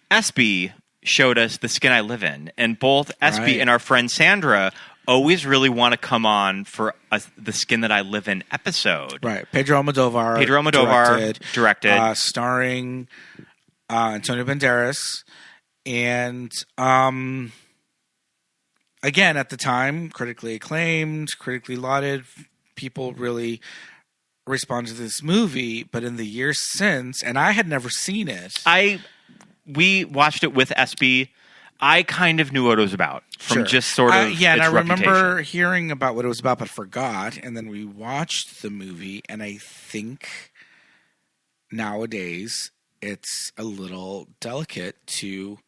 SB showed us The Skin I Live In, and both SB and our friend Sandra always really want to come on for the Skin That I Live In episode. Right. Pedro Almodovar directed starring Antonio Banderas, and again, at the time, critically acclaimed, critically lauded. People really responded to this movie, but in the years since, and I had never seen it. We watched it with SB. I kind of knew what it was about from just sort of its and I reputation. remember hearing about what it was about, but forgot. And then we watched the movie, and I think nowadays it's a little delicate to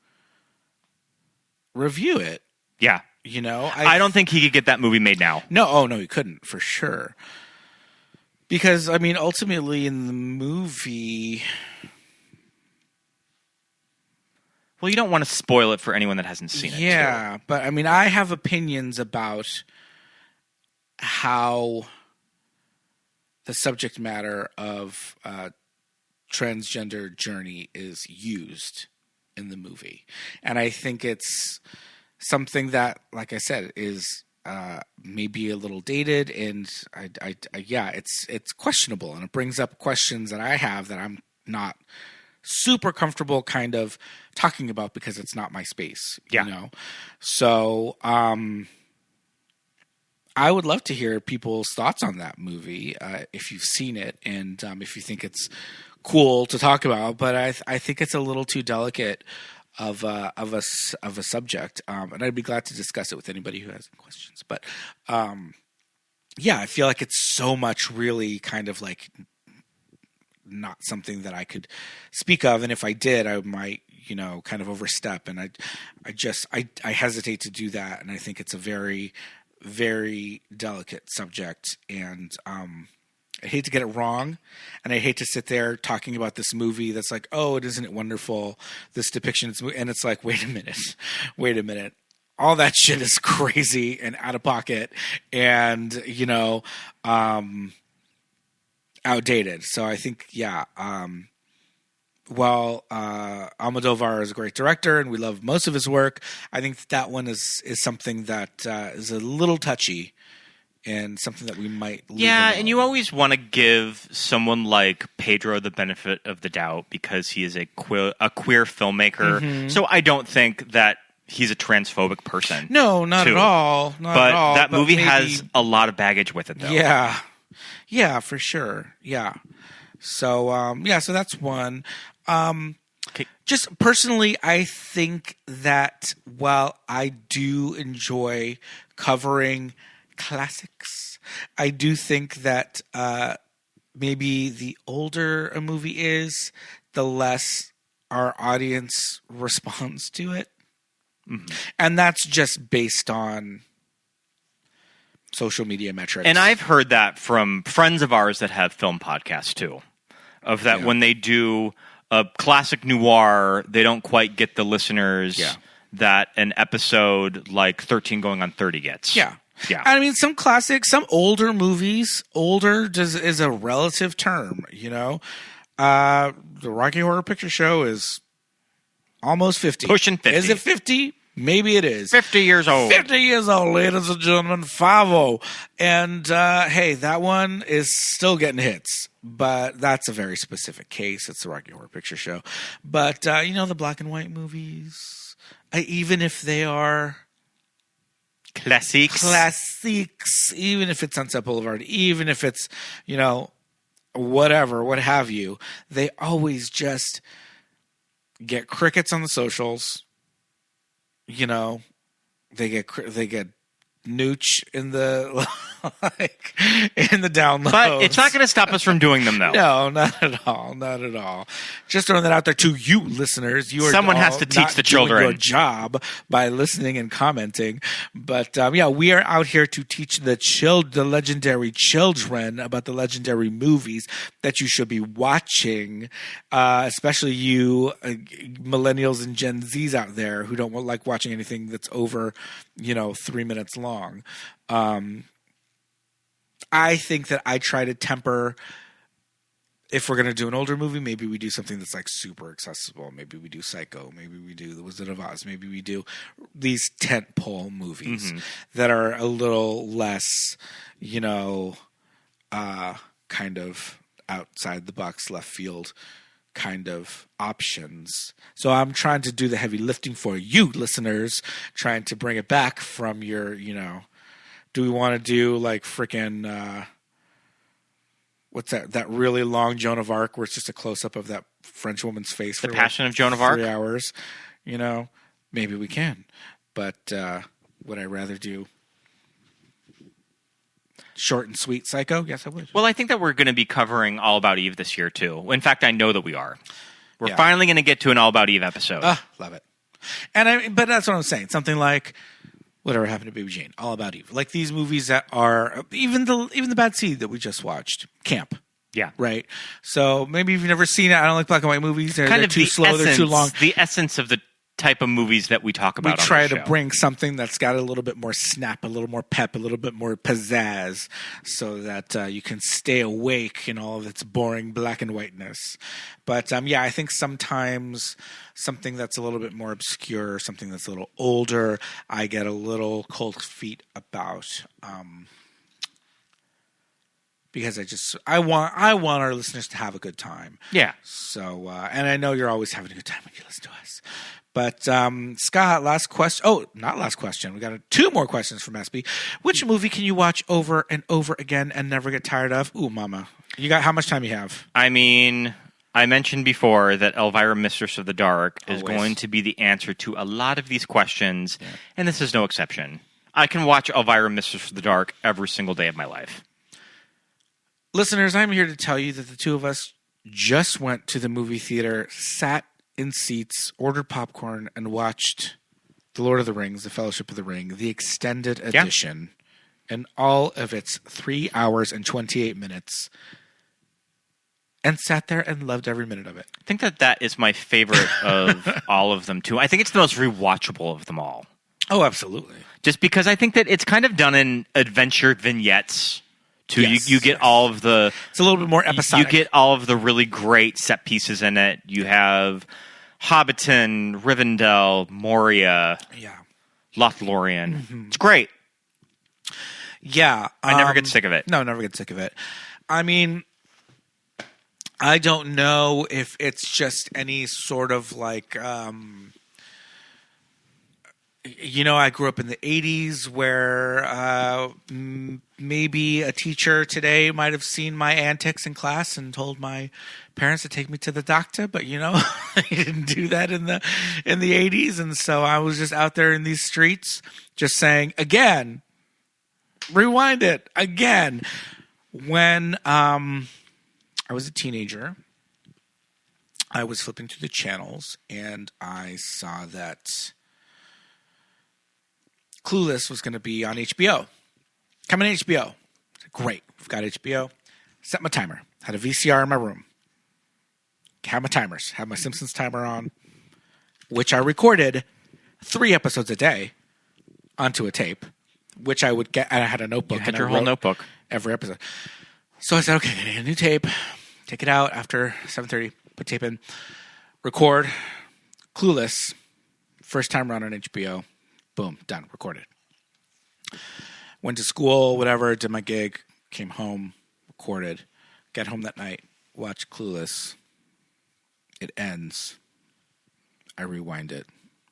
review it. Yeah. You know, I don't think he could get that movie made now. No, he couldn't, for sure. Because, I mean, ultimately in the movie... Well, you don't want to spoil it for anyone that hasn't seen it. Yeah, but I mean, I have opinions about how the subject matter of transgender journey is used in the movie. And I think it's something that, like I said, is maybe a little dated, and it's questionable, and it brings up questions that I have that I'm not super comfortable kind of talking about because it's not my space, you know? So, I would love to hear people's thoughts on that movie, if you've seen it, and if you think it's cool to talk about, but I think it's a little too delicate of a subject, and I'd be glad to discuss it with anybody who has questions. But, I feel like it's so much really kind of like not something that I could speak of, and if I did, I might, kind of overstep, and I hesitate to do that, and I think it's a very, very delicate subject, and I hate to get it wrong, and I hate to sit there talking about this movie that's like, oh, isn't it wonderful, this depiction, and it's like, wait a minute. All that shit is crazy and out of pocket, and outdated. So I think, while Almodovar is a great director and we love most of his work, I think that one is something that is a little touchy and something that we might leave alone. And you always want to give someone like Pedro the benefit of the doubt because he is a queer filmmaker. So I don't think that he's a transphobic person. No, not too. at all. Not But at all. that movie maybe, has a lot of baggage with it, though. Yeah, for sure. Yeah. So so that's one. Okay. Just personally, I think that while I do enjoy covering classics, I do think that maybe the older a movie is, the less our audience responds to it. Mm-hmm. And that's just based on social media metrics. And I've heard that from friends of ours that have film podcasts, too. Of that when they do a classic noir, they don't quite get the listeners that an episode like 13 Going on 30 gets. Yeah. Yeah. I mean, some classics, some older movies, is a relative term, you know? The Rocky Horror Picture Show is almost 50. Pushing 50. Is it 50? Maybe it is. 50 years old. 50 years old, ladies and gentlemen. 50. And, hey, that one is still getting hits. But that's a very specific case. It's the Rocky Horror Picture Show. But, the black and white movies, even if they are classics, even if it's Sunset Boulevard, even if it's, whatever, what have you, they always just get crickets on the socials. They get nooch in the in the downloads. But it's not going to stop us from doing them, though. No, not at all. Not at all. Just throwing that out there to you listeners. Someone has to teach the children your job by listening and commenting. But we are out here to teach the legendary children about the legendary movies that you should be watching, especially you millennials and Gen Zs out there who don't like watching anything that's over 3 minutes long. I think that I try to temper, if we're going to do an older movie, maybe we do something that's like super accessible. Maybe we do Psycho. Maybe we do The Wizard of Oz. Maybe we do these tentpole movies that are a little less, kind of outside the box, left field kind of options. So I'm trying to do the heavy lifting for you listeners, trying to bring it back from your, do we want to do like freaking, what's that really long Joan of Arc where it's just a close-up of that French woman's face for The Passion of Joan of Arc? 3 hours, maybe we can. But would I rather do short and sweet Psycho? Yes, I would. Well, I think that we're going to be covering All About Eve this year, too. In fact, I know that we are. We're finally going to get to an All About Eve episode. Love it. But that's what I'm saying. Something like Whatever Happened to Baby Jane, All About Eve. Like these movies that are, even the Bad Seed that we just watched, camp. Yeah. Right? So maybe if you've never seen it, I don't like black and white movies. They're too slow, they're too long. The essence of the type of movies that we talk about. We try to bring something that's got a little bit more snap, a little more pep, a little bit more pizzazz, so that you can stay awake in all of its boring black and whiteness. But I think sometimes something that's a little bit more obscure, something that's a little older, I get a little cold feet about. Because I want our listeners to have a good time. Yeah. So, and I know you're always having a good time when you listen to us. But Scott, last question. Oh, not last question. We got 2 more questions from SB. Which movie can you watch over and over again and never get tired of? Ooh, mama. You got how much time you have? I mean, I mentioned before that Elvira, Mistress of the Dark is going to be the answer to a lot of these questions, and this is no exception. I can watch Elvira, Mistress of the Dark every single day of my life. Listeners, I'm here to tell you that the 2 of us just went to the movie theater, sat in seats, ordered popcorn, and watched The Lord of the Rings, The Fellowship of the Ring, the extended edition, and all of its 3 hours and 28 minutes, and sat there and loved every minute of it. I think that is my favorite of all of them, too. I think it's the most rewatchable of them all. Oh, absolutely. Just because I think that it's kind of done in adventure vignettes. You get all of the... It's a little bit more episodic. You get all of the really great set pieces in it. You have Hobbiton, Rivendell, Moria, Lothlorien. Mm-hmm. It's great. Yeah. I never get sick of it. No, never get sick of it. I mean, I don't know if it's just any sort of like... I grew up in the 80s where maybe a teacher today might have seen my antics in class and told my parents to take me to the doctor, but he didn't do that in the 80s, and so I was just out there in these streets just saying, again, rewind it, again. When I was a teenager, I was flipping through the channels, and I saw that Clueless was going to be on HBO. Coming to HBO. Great. We've got HBO. Set my timer. Had a VCR in my room. Had my timers. Had my Simpsons timer on, which I recorded 3 episodes a day onto a tape, which I would get. I had a notebook. You had your whole notebook. Every episode. So I said, okay, I need a new tape. Take it out after 7:30. Put tape in. Record. Clueless. First time run on HBO. Boom, done, recorded. Went to school, whatever, did my gig, came home, recorded. Get home that night, watch Clueless. It ends. I rewind it.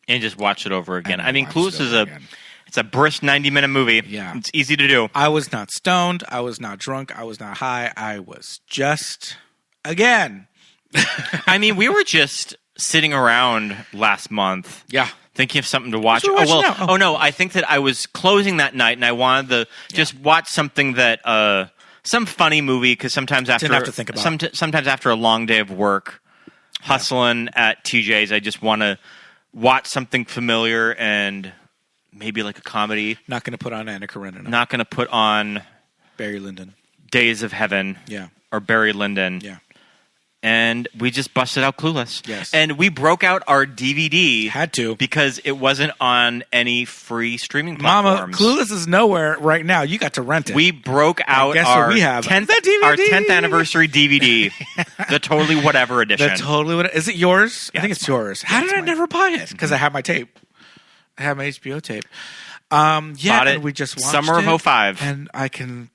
And just watch it over again. And I mean, watch Clueless it is over again. it's a brisk 90-minute movie. Yeah. It's easy to do. I was not stoned. I was not drunk. I was not high. I was just, again. I mean, we were just sitting around last month. Yeah. Thinking of something to watch. What are we watching now? No. I think that I was closing that night, and I wanted to just watch something that some funny movie, because sometimes after Didn't have to think about it. sometimes after a long day of work, hustling at TJ's, I just want to watch something familiar and maybe like a comedy. Not going to put on Anna Karenina. Not going to put on Barry Lyndon. Days of Heaven. Yeah. Or Barry Lyndon. Yeah. And we just busted out Clueless. Yes. And we broke out our DVD. Had to. Because it wasn't on any free streaming Mama, platforms. Clueless is nowhere right now. You got to rent it. We broke out guess our what we have? 10th, That DVD. our 10th anniversary DVD. The Totally Whatever edition. That's totally what. Is it yours? Yeah, I think it's yours. How did I never buy it? Because I have my tape. I have my HBO tape. Yeah, Bought it and we just watched summer of it, 05. and I can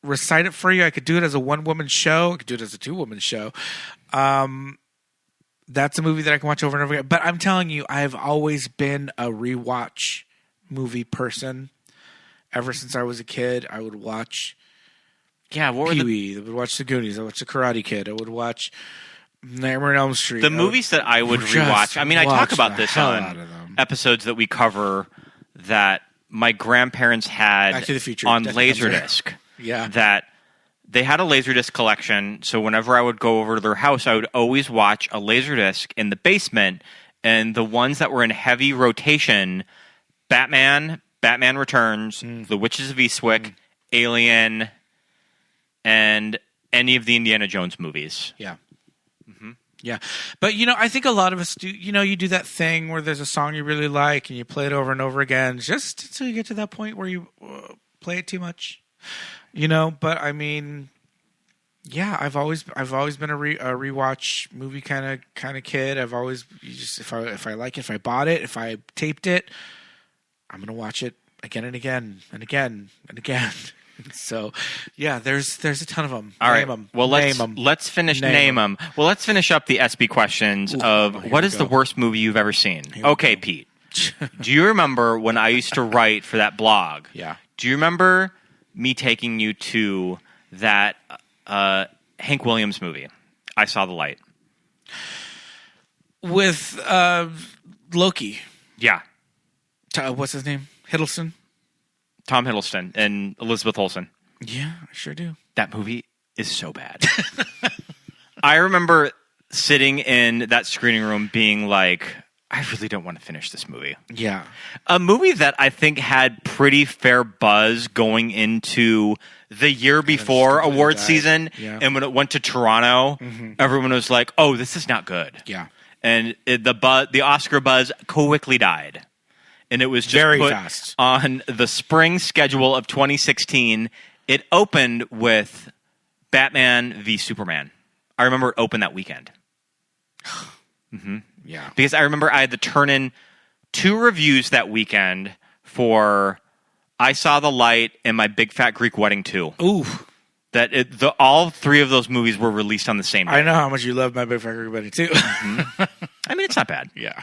recite it for you. I could do it as a 1-woman show. I could do it as a 2-woman show. That's a movie that I can watch over and over again. But I'm telling you, I've always been a rewatch movie person. Ever since I was a kid, I would watch Yeah, what were Pee-wee. I would watch The Goonies. I would watch The Karate Kid. I would watch Nightmare on Elm Street. the movies that I would just rewatch? I mean, I talk watch about the this hell on out of them. episodes that we cover that my grandparents had Back to the Future. on Definitely comes there. Laserdisc. Yeah. That they had a Laserdisc collection, so whenever I would go over to their house, I would always watch a Laserdisc in the basement, and the ones that were in heavy rotation, Batman Returns, The Witches of Eastwick, Alien, and any of the Indiana Jones movies. Yeah. Yeah. But, I think a lot of us do, you do that thing where there's a song you really like and you play it over and over again just until you get to that point where you play it too much, But, I mean, yeah, I've always been a rewatch movie kind of kid. I've always if I like it, if I bought it, if I taped it, I'm going to watch it again and again and again and again. So, yeah, there's a ton of them. All right. Name 'em. Well, Name 'em. let's finish Name name them. Well, let's finish up the SB questions Ooh, of here what we is go. the worst movie you've ever seen? Here we Okay, go. Pete. Do you remember when I used to write for that blog? Yeah. Do you remember me taking you to that Hank Williams movie, I Saw the Light? With Loki. Yeah. What's his name? Hiddleston? Tom Hiddleston and Elizabeth Olsen. Yeah, I sure do. That movie is so bad. I remember sitting in that screening room being like, I really don't want to finish this movie. Yeah. A movie that I think had pretty fair buzz going into the year before completely award died. season. Yeah. And when it went to Toronto, everyone was like, oh, this is not good. Yeah. And the Oscar buzz quickly died. And it was just Very put fast. on the spring schedule of 2016. It opened with Batman v Superman. I remember it opened that weekend. Yeah. Because I remember I had to turn in 2 reviews that weekend for I Saw the Light and My Big Fat Greek Wedding 2. Ooh. All 3 of those movies were released on the same day. I know how much you love My Big Fat Greek Wedding too. I mean, it's not bad. Yeah.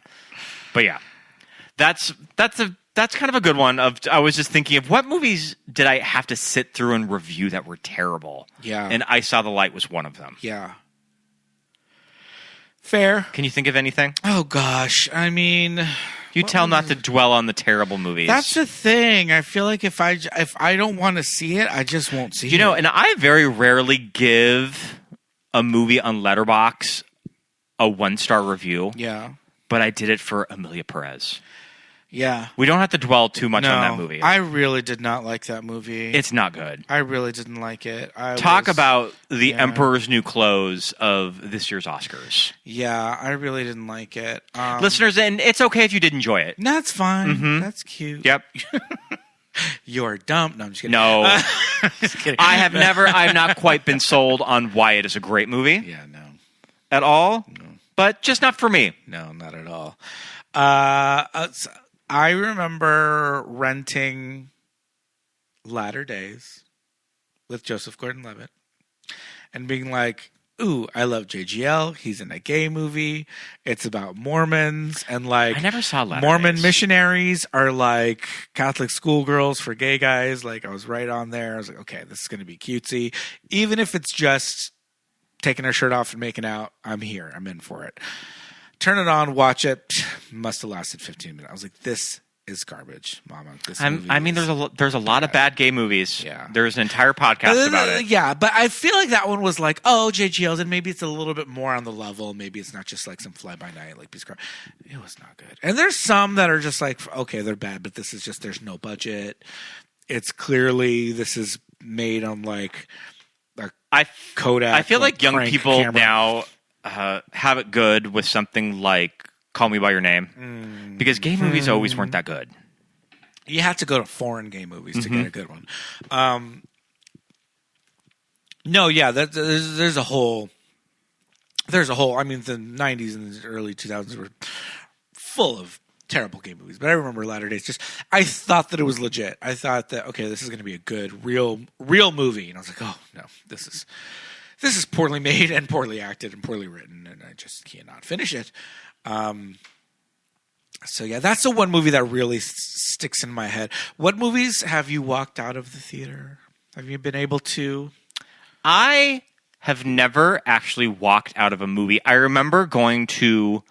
But yeah. That's kind of a good one. I was just thinking of what movies did I have to sit through and review that were terrible? Yeah. And I Saw the Light was one of them. Yeah. Fair. Can you think of anything? Oh, gosh. I mean... You tell not to dwell on the terrible movies. That's the thing. I feel like if I don't want to see it, I just won't see it. You know, and I very rarely give a movie on Letterboxd a 1-star review. Yeah. But I did it for Emilia Perez. Yeah. We don't have to dwell too much on that movie. I really did not like that movie. It's not good. I really didn't like it. Talk about the Emperor's New Clothes of this year's Oscars. Yeah, I really didn't like it. Listeners, and it's okay if you did enjoy it. That's fine. That's cute. Yep. You're dumb. No, I'm just kidding. No. Just kidding. I have not quite been sold on why it is a great movie. Yeah, no. At all. No. But just not for me. No, not at all. I remember renting Latter Days with Joseph Gordon-Levitt and being like, ooh, I love JGL. He's in a gay movie. It's about Mormons and like I never saw Latter Mormon Days. missionaries are like Catholic schoolgirls for gay guys. Like I was right on there. I was like, okay, this is going to be cutesy. Even if it's just taking her shirt off and making out, I'm here. I'm in for it. Turn it on, watch it. Must have lasted 15 minutes. I was like, this is garbage, Mama. There's a lot of bad gay movies. Yeah. There's an entire podcast about it. Yeah, but I feel like that one was like, oh, JGL's, and maybe it's a little bit more on the level. Maybe it's not just like some fly-by-night like piece of crap. It was not good. And there's some that are just like, okay, they're bad, but this is just, there's no budget. It's clearly, this is made on like a Kodak. I feel like young crank people camera. now have it good with something like Call Me By Your Name. Because gay movies always weren't that good. You have to go to foreign gay movies to get a good one. No, yeah, there's a whole. I mean, the '90s and the early 2000s were full of terrible gay movies. But I remember Latter Days. I thought that it was legit. I thought that okay, this is going to be a good, real movie. And I was like, oh no, this is poorly made and poorly acted and poorly written, and I just cannot finish it. So yeah, that's the one movie that really sticks in my head. What movies have you walked out of the theater? Have you been able to? I have never actually walked out of a movie. I remember going to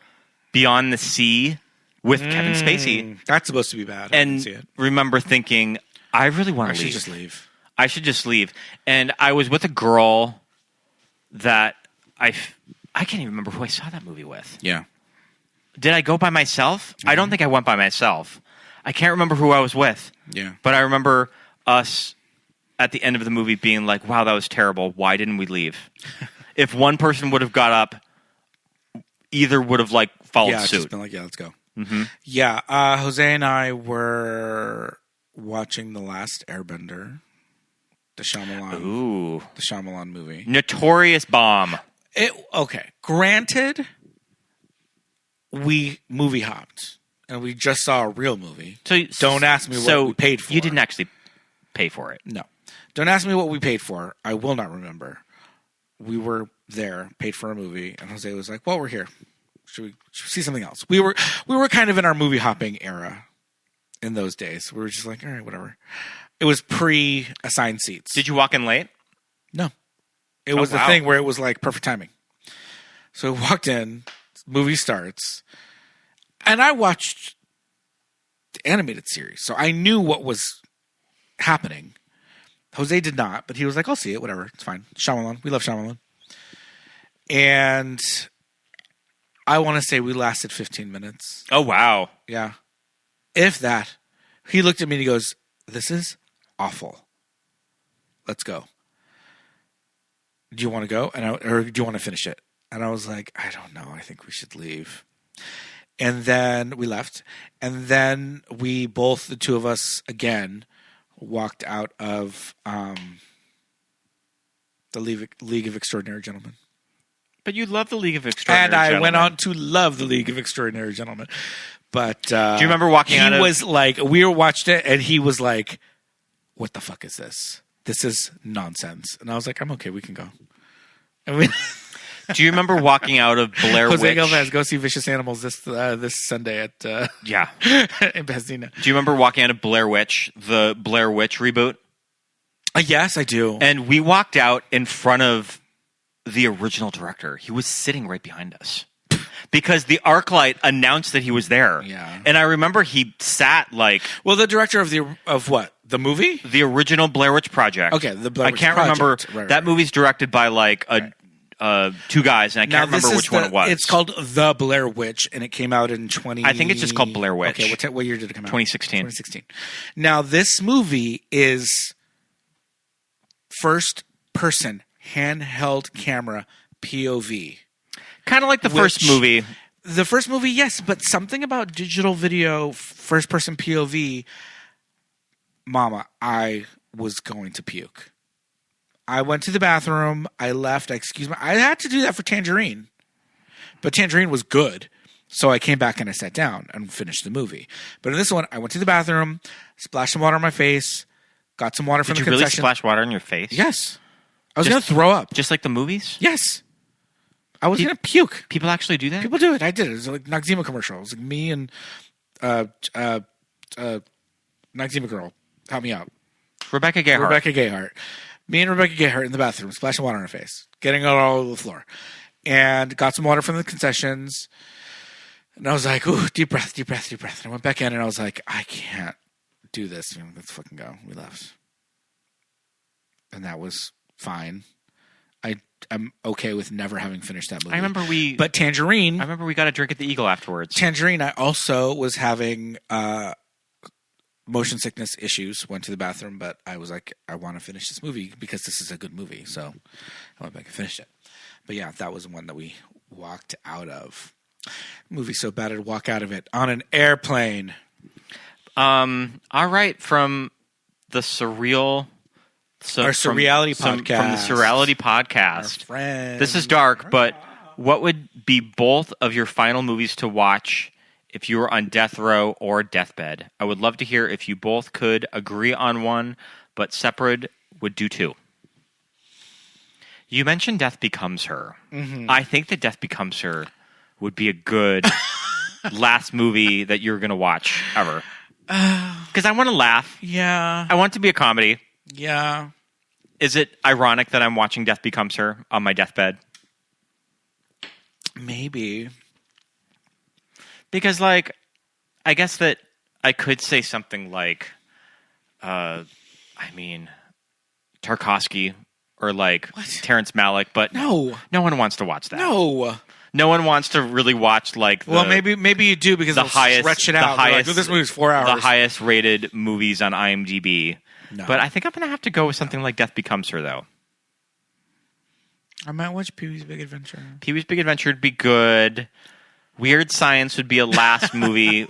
Beyond the Sea with Kevin Spacey. That's supposed to be bad. I didn't see it. Remember thinking, I really want to leave. I should just leave. And I was with a girl that I can't even remember who I saw that movie with. Yeah. Did I go by myself? I don't think I went by myself. I can't remember who I was with. Yeah. But I remember us at the end of the movie being like, wow, that was terrible. Why didn't we leave? If one person would have got up, either would have like followed Yeah, suit. just been like, yeah, let's go. Mm-hmm. Yeah, Jose and I were watching The Last Airbender, the Shyamalan movie. Notorious bomb. Okay, granted, we movie hopped and we just saw a real movie. So don't ask me what we paid for. You didn't actually pay for it. No. Don't ask me what we paid for. I will not remember. We were there, paid for a movie, and Jose was like, well, we're here. Should we see something else? We were kind of in our movie hopping era in those days. We were just like, all right, whatever. It was pre-assigned seats. Did you walk in late? No. It was the thing where it was like perfect timing. So we walked in, movie starts, and I watched the animated series, so I knew what was happening. Jose did not, but he was like, I'll see it, whatever, it's fine. Shyamalan, we love Shyamalan. And I want to say we lasted 15 minutes. Oh, wow. Yeah. If that. He looked at me and he goes, this is awful. Let's go. Do you want to go? Or do you want to finish it? And I was like, I don't know. I think we should leave. And then we left. And then we both, the two of us, again, walked out of the League of Extraordinary Gentlemen. But you love the League of Extraordinary Gentlemen. And I went on to love the League of Extraordinary Gentlemen. But do you remember walking out of... He was like, we watched it, and he was like, what the fuck is this? This is nonsense. And I was like, I'm okay, we can go. And we... Do you remember walking out of Blair Jose Witch? Galvez, go see Vicious Animals this Sunday at Yeah. in Pasadena. Do you remember walking out of Blair Witch, the Blair Witch reboot? Yes, I do. And we walked out in front of the original director. He was sitting right behind us because the ArcLight announced that he was there. Yeah. And I remember he sat like Well, the director of what? The movie? the original Blair Witch Project. Okay, the Blair I Witch can't Project. remember. Right, that right. movie's directed by like two guys, and I can't remember which one it was. It's called The Blair Witch, and it came out in 20... I think it's just called Blair Witch. Okay, what year did it come out? 2016. 2016. Now, this movie is first-person, handheld camera, POV. Kind of like the first movie. The first movie, yes, but something about digital video, first-person POV... Mama, I was going to puke. I went to the bathroom. I left. I had to do that for Tangerine. But Tangerine was good. So I came back and I sat down and finished the movie. But in this one, I went to the bathroom, splashed some water on my face, got some water from Did the you really concession. splash water on your face? Yes. I was going to throw up. Just like the movies? Yes. I was going to puke. People actually do that? People do it. I did it. It was like Noxzema commercial. It was like me and Noxzema girl. Help me out. Rebecca Gayheart. Me and Rebecca Gayheart in the bathroom, splashing water on her face, getting it all over the floor. And got some water from the concessions. And I was like, ooh, deep breath, deep breath, deep breath. And I went back in and I was like, I can't do this. Let's fucking go. We left. And that was fine. I'm okay with never having finished that movie. But Tangerine. I remember we got a drink at the Eagle afterwards. Tangerine, I also was having motion sickness issues, went to the bathroom, but I was like, I want to finish this movie because this is a good movie. So I went back and finished it. But yeah, that was one that we walked out of. Movie so bad I'd walk out of it on an airplane. All right, from the Surreality podcast. From the Surreality podcast. Our friend. This is dark, but what would be both of your final movies to watch if you were on death row or deathbed? I would love to hear if you both could agree on one, but separate would do too. You mentioned Death Becomes Her. Mm-hmm. I think that Death Becomes Her would be a good last movie that you're going to watch ever. Because I want to laugh. Yeah. I want it to be a comedy. Yeah. Is it ironic that I'm watching Death Becomes Her on my deathbed? Maybe. Because, like, I guess that I could say something like, Tarkovsky or, like, Terrence Malick, but no one wants to watch that. No one wants to really watch, like, maybe you do because the they'll highest, stretch it out. Like, oh, this movie's 4 hours. The highest rated movies on IMDb. No. But I think I'm going to have to go with something like Death Becomes Her, though. I might watch Pee-wee's Big Adventure. Pee-wee's Big Adventure would be good. Weird Science would be a last movie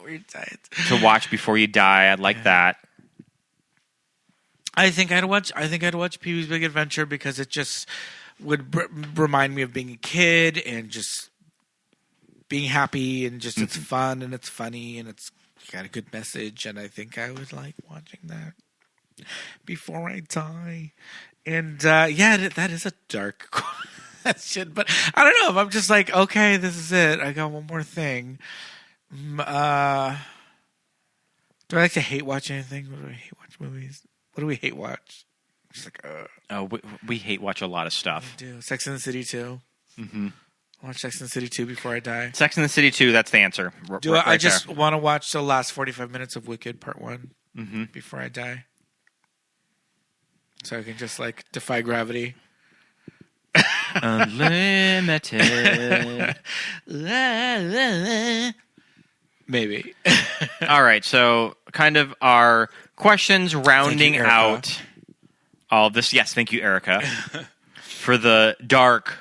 Weird Science to watch before you die. I'd like that. I think I'd watch Pee-wee's Big Adventure because it just would remind me of being a kid and just being happy and just it's fun and it's funny and it's got a good message, and I think I would like watching that before I die. And that is a dark question, but I don't know if I'm just like, okay, this is it. I got one more thing. Do I like to hate watch anything? What do I hate watch movies? What do we hate watch? Just like, we hate watch a lot of stuff. I do. Sex and the City 2. Mm-hmm. I watch Sex and the City 2 before I die. Sex and the City 2, that's the answer. I just want to watch the last 45 minutes of Wicked Part 1 before I die. So I can just, like, defy gravity. Unlimited. Maybe. All right, so kind of our questions rounding you, out all this. Yes, thank you, Erica, for the dark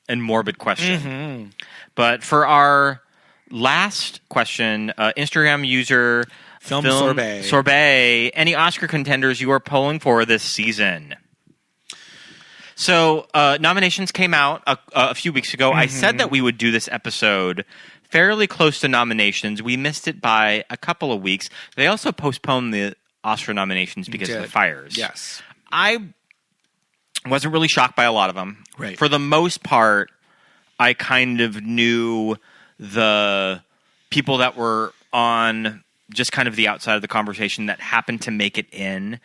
and morbid question. Mm-hmm. But for our last question, Instagram user Film Sorbet, any Oscar contenders you are polling for this season? So nominations came out a few weeks ago. I said that we would do this episode fairly close to nominations. We missed it by a couple of weeks. They also postponed the Oscar nominations because of the fires. Yes. I Wasn't really shocked by a lot of them. Right. For the most part, I kind of knew the people that were on just kind of the outside of the conversation that happened to make it in.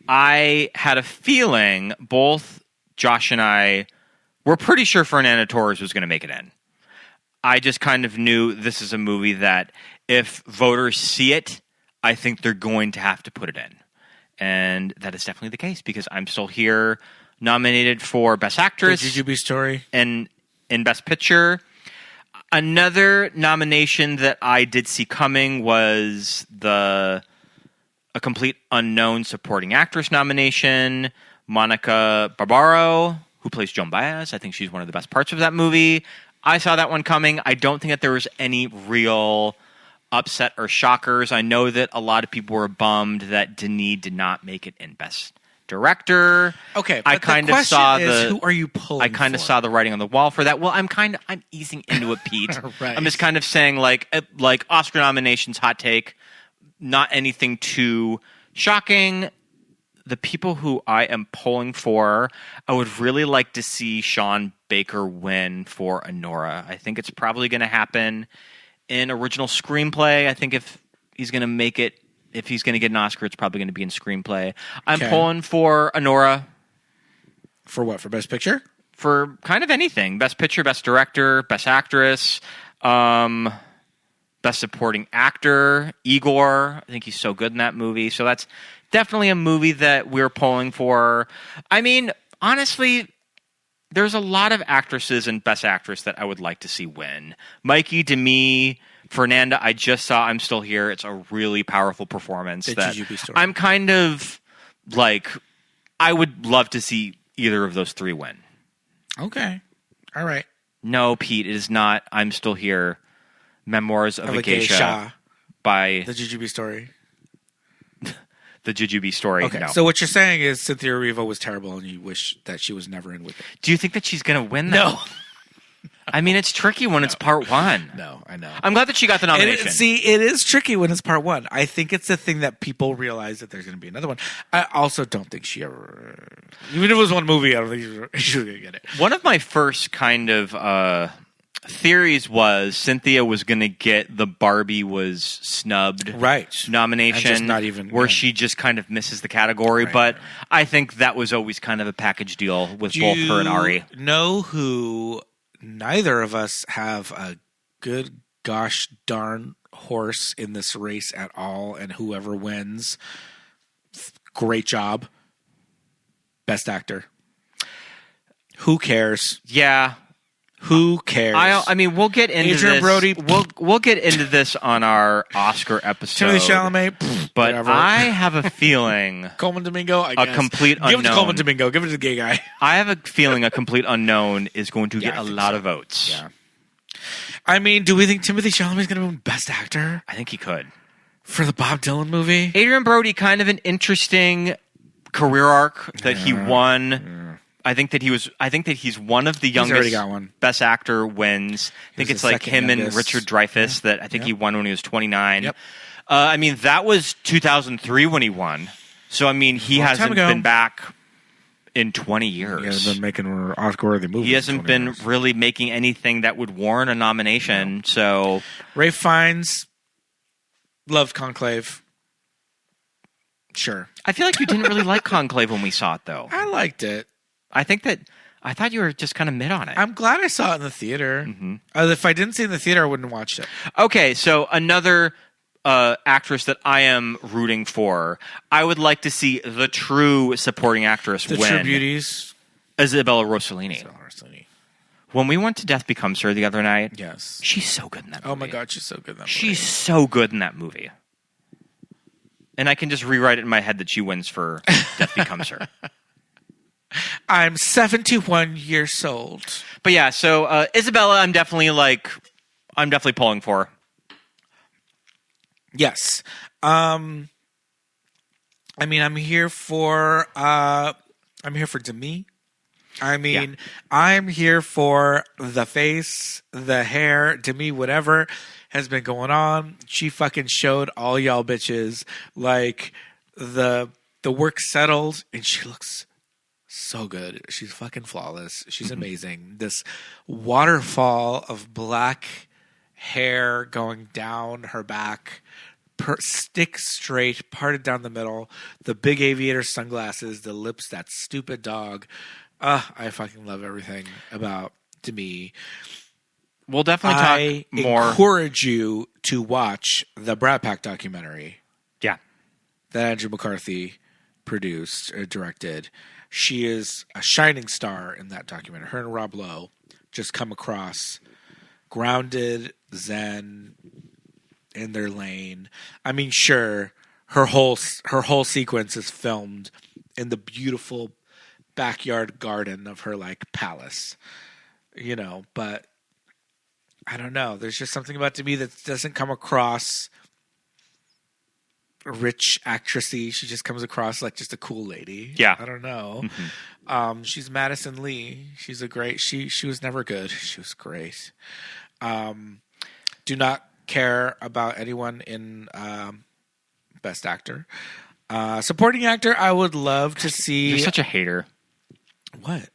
I had a feeling both Josh and I were pretty sure Fernanda Torres was going to make it in. I just kind of knew this is a movie that if voters see it, I think they're going to have to put it in. And that is definitely the case because I'm Still Here nominated for Best Actress. The Jujubee Story. And in Best Picture. Another nomination that I did see coming was a complete unknown supporting actress nomination. Monica Barbaro, who plays Joan Baez. I think she's one of the best parts of that movie. I saw that one coming. I don't think that there was any real upset or shockers. I know that a lot of people were bummed that Denis did not make it in Best Director. Okay, but I kind of saw who are you pulling? I kind of saw the writing on the wall for that. Well, I'm easing into it, Pete. Right. I'm just kind of saying like Oscar nominations, hot take, not anything too shocking. The people who I am pulling for, I would really like to see Sean Baker win for Anora. I think it's probably going to happen in original screenplay. I think if he's going to make it, if he's going to get an Oscar, it's probably going to be in screenplay. I'm pulling for Anora. For what? For Best Picture? For kind of anything. Best Picture, Best Director, Best Actress, Best Supporting Actor, Igor. I think he's so good in that movie. So that's definitely a movie that we're pulling for. I mean, honestly, there's a lot of actresses and Best Actress that I would like to see win. Mikey, Demi, Fernanda, I just saw I'm Still Here. It's a really powerful performance. I'm kind of like, I would love to see either of those three win. Okay. All right. No, Pete, it is not I'm Still Here. Memoirs of a Geisha by The Jujubee Story. The Jujubee Story. Okay. No. So what you're saying is Cynthia Erivo was terrible and you wish that she was never in with it. Do you think that she's going to win that? No. I mean, it's tricky when it's part one. No, I know. I'm glad that she got the nomination. It is tricky when it's part one. I think it's the thing that people realize that there's going to be another one. I also don't think she ever... Even if it was one movie, I don't think she was going to get it. One of my first kind of theories was Cynthia was going to get the Barbie was snubbed nomination. And just not even... Where she just kind of misses the category. But I think that was always kind of a package deal with both her and Ari. Know who... Neither of us have a good gosh darn horse in this race at all, and whoever wins, great job. Best actor. Who cares? Yeah. Who cares? I mean, we'll get into Adrian this. Brody. We'll get into this on our Oscar episode. Timothée Chalamet. But whatever. I have a feeling Coleman Domingo. I guess. Complete unknown. Give it to Coleman Domingo. Give it to the gay guy. I have a feeling a complete unknown is going to get a lot of votes. Yeah. I mean, do we think Timothée Chalamet is going to win Best Actor? I think he could. For the Bob Dylan movie? Adrian Brody, kind of an interesting career arc that he won. Yeah. I think that he's one of the youngest. He's already got one. Best Actor wins. I think it's like him and Richard Dreyfuss that I think he won when he was 29. Yep. I mean, that was 2003 when he won. So, I mean, he hasn't been back in 20 years. He hasn't been making Oscar-worthy movies. He hasn't been really making anything that would warrant a nomination. No. So, Ralph Fiennes loved Conclave. Sure. I feel like you didn't really like Conclave when we saw it, though. I liked it. I thought you were just kind of mid on it. I'm glad I saw it in the theater. Mm-hmm. If I didn't see it in the theater, I wouldn't have watched it. Okay, so another actress that I am rooting for, I would like to see the true supporting actress win. The True Beauties. Isabella Rossellini. When we went to Death Becomes Her the other night, yes, she's so good in that movie. Oh my God, she's so good in that movie. She's so good in that movie. And I can just rewrite it in my head that she wins for Death Becomes Her. I'm 71 years old. But yeah, so Isabella, I'm definitely pulling for. Yes. I mean, I'm here for Demi. I mean, I'm here for the face, the hair, Demi, whatever has been going on. She fucking showed all y'all bitches like the work settled, and she looks So good. She's fucking flawless. She's amazing. This waterfall of black hair going down her back, stick straight, parted down the middle, the big aviator sunglasses, the lips, that stupid dog. I fucking love everything about Demi. We'll definitely talk more. I encourage you to watch the Brat Pack documentary. Yeah. That Andrew McCarthy produced or directed. She is a shining star in that documentary. Her and Rob Lowe just come across grounded, zen, in their lane. I mean, sure, her whole sequence is filmed in the beautiful backyard garden of her like palace, you know. But I don't know. There's just something about Demi that doesn't come across rich actressy. She just comes across like just a cool lady. Yeah. I don't know. Mm-hmm. She's Madison Lee. She's a great. She was never good. She was great. Do not care about anyone in Best Actor. Supporting actor, I would love to see. You're such a hater. What?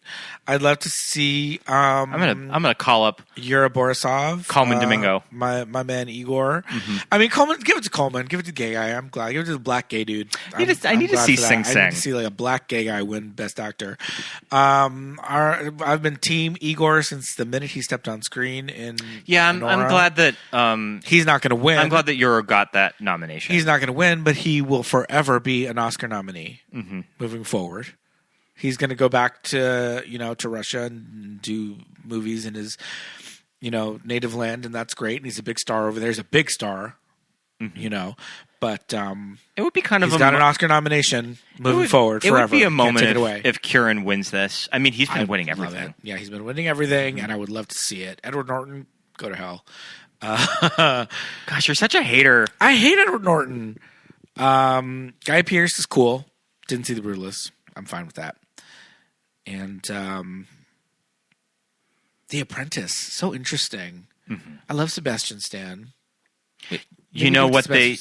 I'd love to see. I'm gonna call up Yura Borisov, Coleman Domingo, my man Igor. I mean, Coleman. Give it to Coleman. Give it to the gay guy. I'm glad. Give it to the black gay dude. I need to see Sing Sing. I need to see like a black gay guy win Best Actor. I've been Team Igor since the minute he stepped on screen in. Yeah, I'm glad that he's not going to win. I'm glad that Yura got that nomination. He's not going to win, but he will forever be an Oscar nominee moving forward. He's going to go back to, to Russia and do movies in his, native land, and that's great. And he's a big star over there. He's a big star, But it would be kind of he's got an Oscar nomination moving forward forever. It would be a moment take it away. if Kieran wins this. I mean, he's been winning everything. Yeah, he's been winning everything, and I would love to see it. Edward Norton, go to hell. Gosh, you're such a hater. I hate Edward Norton. Guy Pearce is cool. Didn't see The Brutalist. I'm fine with that. And The Apprentice, so interesting. I love Sebastian Stan. You know what they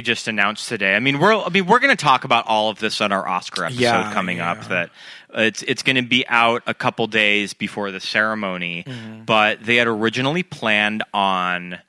just announced today. I mean, we're going to talk about all of this on our Oscar episode coming up. That it's going to be out a couple days before the ceremony, but they had originally planned on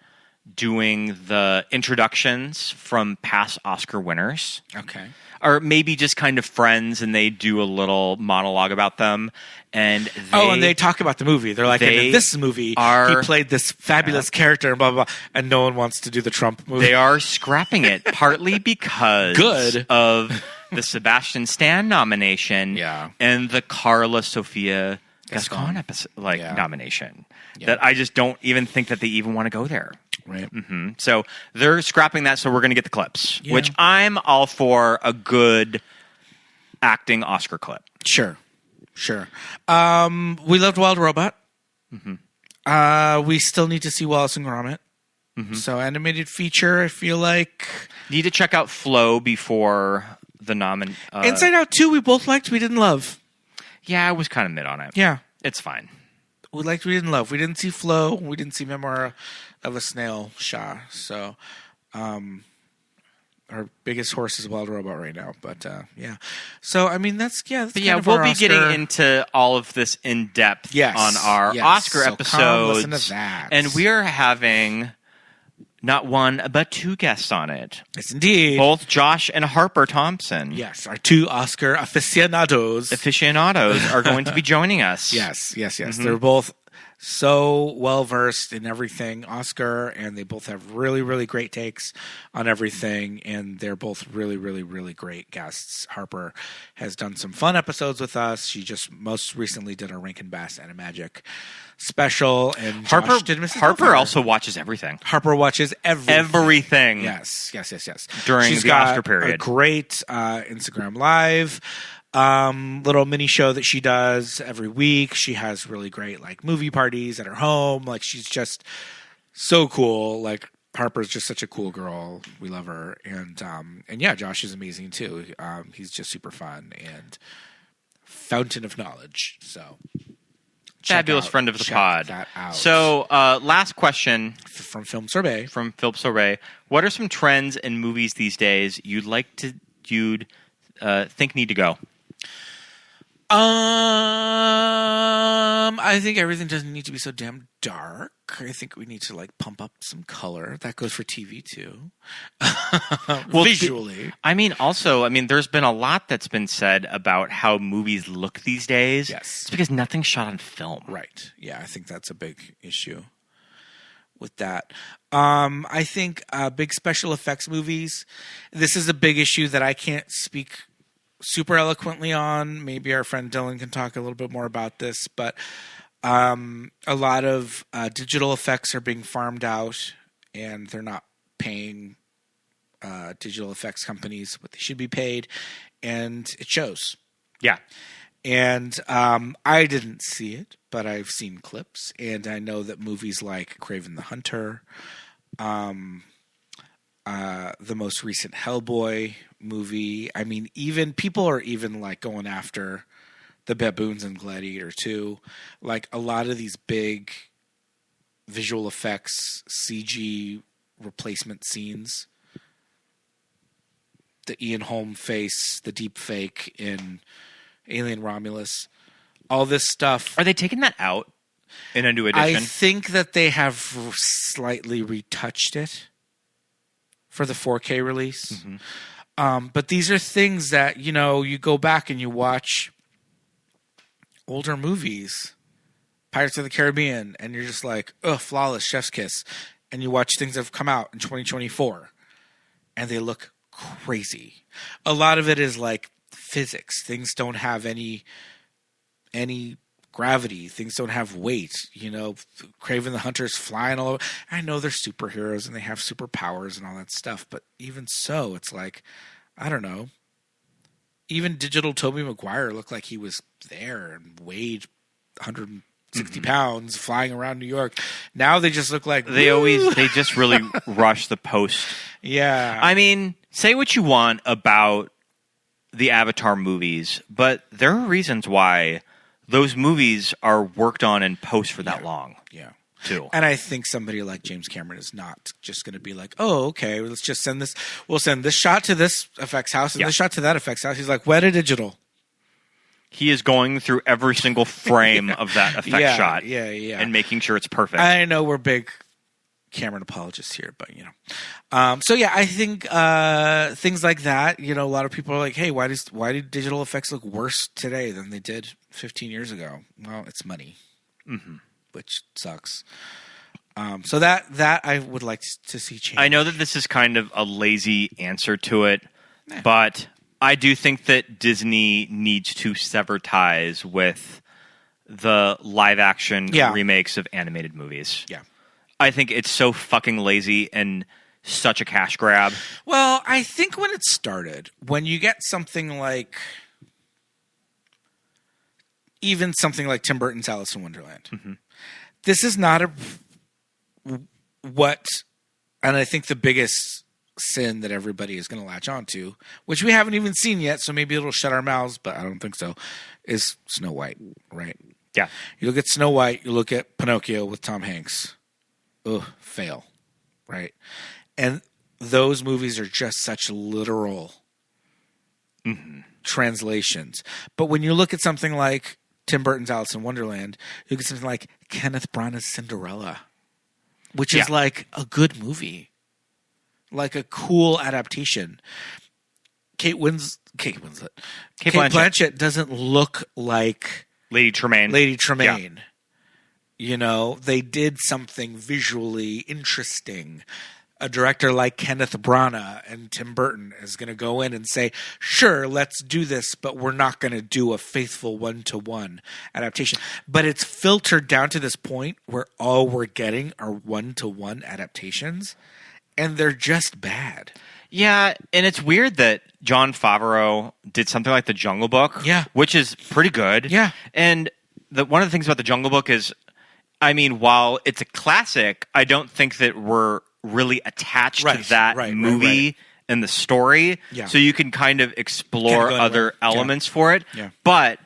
doing the introductions from past Oscar winners. Okay. Or maybe just kind of friends, and they do a little monologue about them. And they talk about the movie. They're like, in this movie, he played this fabulous character, and blah, blah, blah. And no one wants to do the Trump movie. They are scrapping it, partly because of the Sebastian Stan nomination and the Carla Sofia Gascon nomination. Yeah. That I just don't even think that they even want to go there. Right. So they're scrapping that, so we're going to get the clips, which I'm all for a good acting Oscar clip. Sure. We loved Wild Robot. We still need to see Wallace and Gromit. So animated feature, I feel like. Need to check out Flow before the nomin. Inside Out 2 we both liked, we didn't love. Yeah, I was kind of mid on it. Yeah. It's fine. We liked, we didn't love. We didn't see Flow. We didn't see Memoir of a Snail Shah. So, our biggest horse is Wild Robot right now. But, yeah. So, I mean, that's we'll be getting into all of this in depth on our Oscar episodes. Come listen to that. And we are having not one, but two guests on it. Yes, indeed. Both Josh and Harper Thompson. Yes, our two Oscar aficionados. Are going to be joining us. Yes. They're both so well-versed in everything Oscar, and they both have really, really great takes on everything, and they're both really, really, really great guests. Harper has done some fun episodes with us. She just most recently did a Rankin Bass Animagic special, and Harper did Mrs. Harper Doubtfire. Also watches everything. Harper watches everything. Yes. During She's the got Oscar period. A great Instagram Live little mini show that she does every week. She has really great like movie parties at her home. Like she's just so cool. Like Harper's just such a cool girl. We love her. And yeah, Josh is amazing too. He's just super fun and fountain of knowledge. So fabulous friend of the pod. That out. So last question from Film Sorbet. What are some trends in movies these days you'd think need to go? I think everything doesn't need to be so damn dark. I think we need to like pump up some color. That goes for TV too. Visually. There's been a lot that's been said about how movies look these days. Yes. It's because nothing's shot on film. Right. Yeah, I think that's a big issue with that. I think big special effects movies, this is a big issue that I can't speak super eloquently on. Maybe our friend Dylan can talk a little bit more about this, but a lot of digital effects are being farmed out, and they're not paying digital effects companies what they should be paid, and it shows. Yeah. And I didn't see it, but I've seen clips, and I know that movies like Kraven the Hunter, the most recent Hellboy movie. I mean, even people are even like going after the baboons in Gladiator 2. Like a lot of these big visual effects, CG replacement scenes. The Ian Holm face, the deep fake in Alien Romulus. All this stuff. Are they taking that out in a new edition? I think that they have slightly retouched it for the 4K release. Mm-hmm. But these are things that, you go back and you watch older movies, Pirates of the Caribbean, and you're just like, ugh, flawless, chef's kiss. And you watch things that have come out in 2024, and they look crazy. A lot of it is like physics. Things don't have any gravity. Things don't have weight. Kraven the Hunter's flying all over. I know they're superheroes and they have superpowers and all that stuff, but even so, it's like, I don't know. Even digital Tobey Maguire looked like he was there and weighed 160 pounds flying around New York. Now they just look like they just really rush the post. Yeah. I mean, say what you want about the Avatar movies, but there are reasons why those movies are worked on in post for that long. Yeah. Too. And I think somebody like James Cameron is not just going to be like, oh, okay, let's just send this. We'll send this shot to this effects house and this shot to that effects house. He's like, wet a digital. He is going through every single frame of that effect shot. Yeah. And making sure it's perfect. I know we're big Cameron apologists here, but I think things like that. A lot of people are like, "Hey, why do digital effects look worse today than they did 15 years ago?" Well, it's money, which sucks. So that I would like to see change. I know that this is kind of a lazy answer to it, but I do think that Disney needs to sever ties with the live action remakes of animated movies. Yeah. I think it's so fucking lazy and such a cash grab. Well, I think when it started, when you get something like Tim Burton's Alice in Wonderland, this is not and I think the biggest sin that everybody is going to latch onto, which we haven't even seen yet, so maybe it'll shut our mouths, but I don't think so, is Snow White, right? Yeah. You look at Snow White, you look at Pinocchio with Tom Hanks. Ugh, fail, right? And those movies are just such literal translations. But when you look at something like Tim Burton's Alice in Wonderland, you get something like Kenneth Branagh's Cinderella, which is like a good movie, like a cool adaptation. Kate Blanchett doesn't look like Lady Tremaine. They did something visually interesting. A director like Kenneth Branagh and Tim Burton is going to go in and say, sure, let's do this, but we're not going to do a faithful one-to-one adaptation. But it's filtered down to this point where all we're getting are one-to-one adaptations, and they're just bad. Yeah, and it's weird that Jon Favreau did something like The Jungle Book, which is pretty good. Yeah. And one of the things about The Jungle Book is, while it's a classic, I don't think that we're really attached to that movie and the story. Yeah. So you can kind of explore other elements for it. Yeah. But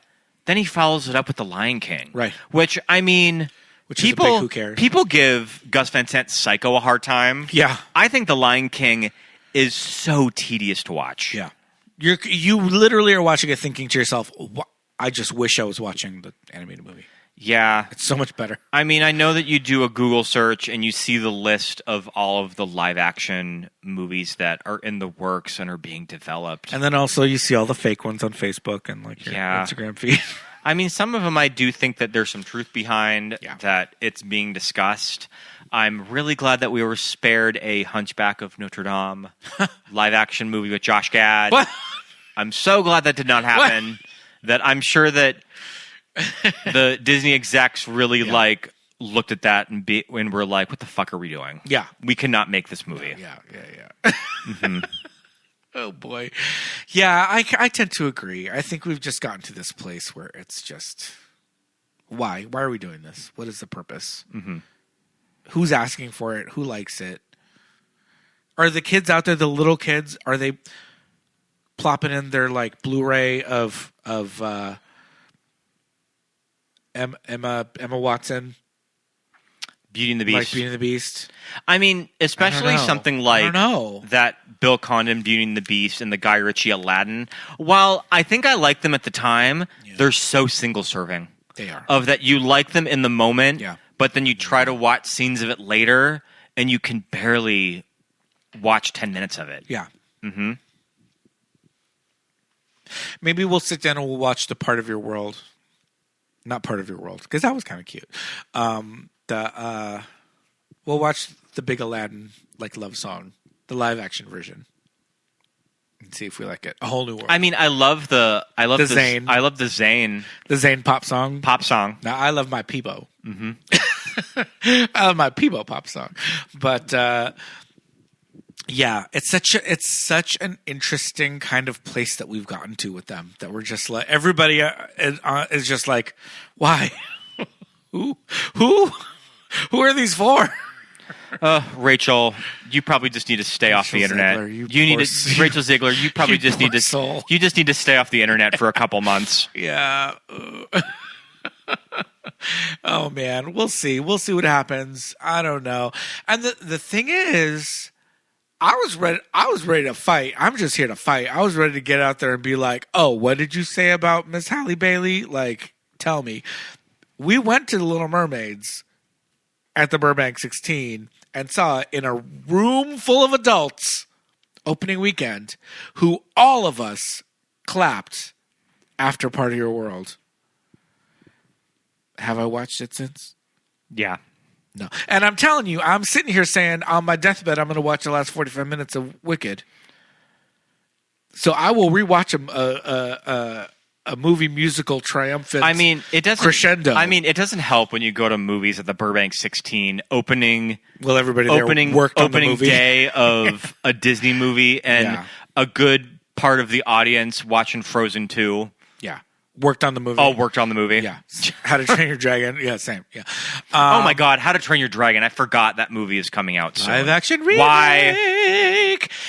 then he follows it up with The Lion King. Right. Which, is a big who cares. People give Gus Van Sant's Psycho a hard time. Yeah. I think The Lion King is so tedious to watch. Yeah. You literally are watching it thinking to yourself, I just wish I was watching the animated movie. Yeah. It's so much better. I mean, I know that you do a Google search and you see the list of all of the live action movies that are in the works and are being developed. And then also you see all the fake ones on Facebook and like your Instagram feed. I mean, some of them I do think that there's some truth behind that it's being discussed. I'm really glad that we were spared a Hunchback of Notre Dame live action movie with Josh Gad. What? I'm so glad that did not happen. That I'm sure that the Disney execs really like looked at that and were like, "What the fuck are we doing? Yeah, we cannot make this movie." Yeah. Oh boy, yeah. I tend to agree. I think we've just gotten to this place where it's just why are we doing this? What is the purpose? Mm-hmm. Who's asking for it? Who likes it? Are the kids out there, the little kids, are they plopping in their like Blu-ray of Emma Watson, Beauty and the Beast? Like Beauty and the Beast. I mean, especially something like that Bill Condon Beauty and the Beast and the Guy Ritchie Aladdin. While I think I liked them at the time, they're so single serving. They are. Of that you like them in the moment, yeah. But then you try to watch scenes of it later, and you can barely watch 10 minutes of it. Yeah. Mm-hmm. Maybe we'll sit down and we'll watch the Part of Your World. Not Part of Your World, because that was kind of cute. We'll watch the Big Aladdin like love song, the live action version, and see if we like it. A Whole New World. I mean, I love the Zayn. I love the Zayn. The Zayn pop song. Now I love my Peebo. Mm-hmm. I love my Peebo pop song, but yeah, it's such an interesting kind of place that we've gotten to with them. That we're just like everybody is just like, why? Who are these for? Rachel, you probably just need to stay off the internet. Rachel Ziegler, you probably just need to you just need to stay off the internet for a couple months. Yeah. Oh man, we'll see. We'll see what happens. I don't know. And the thing is, I was ready to fight. I'm just here to fight. I was ready to get out there and be like, "Oh, what did you say about Miss Halle Bailey? Like, tell me." We went to the Little Mermaids at the Burbank 16 and saw it in a room full of adults opening weekend who all of us clapped after Part of Your World. Have I watched it since? Yeah. No. And I'm telling you, I'm sitting here saying on my deathbed, I'm going to watch the last 45 minutes of Wicked. So I will rewatch a movie musical triumphant. I mean, it doesn't crescendo. I mean, it doesn't help when you go to movies at the Burbank 16 opening. Well, everybody there worked on the movie. Day of a Disney movie and a good part of the audience watching Frozen 2. Yeah. Worked on the movie. Oh, worked on the movie. Yeah. How to Train Your Dragon. Yeah, same. Yeah. Oh my God, How to Train Your Dragon. I forgot that movie is coming out soon. Live action remake. Why?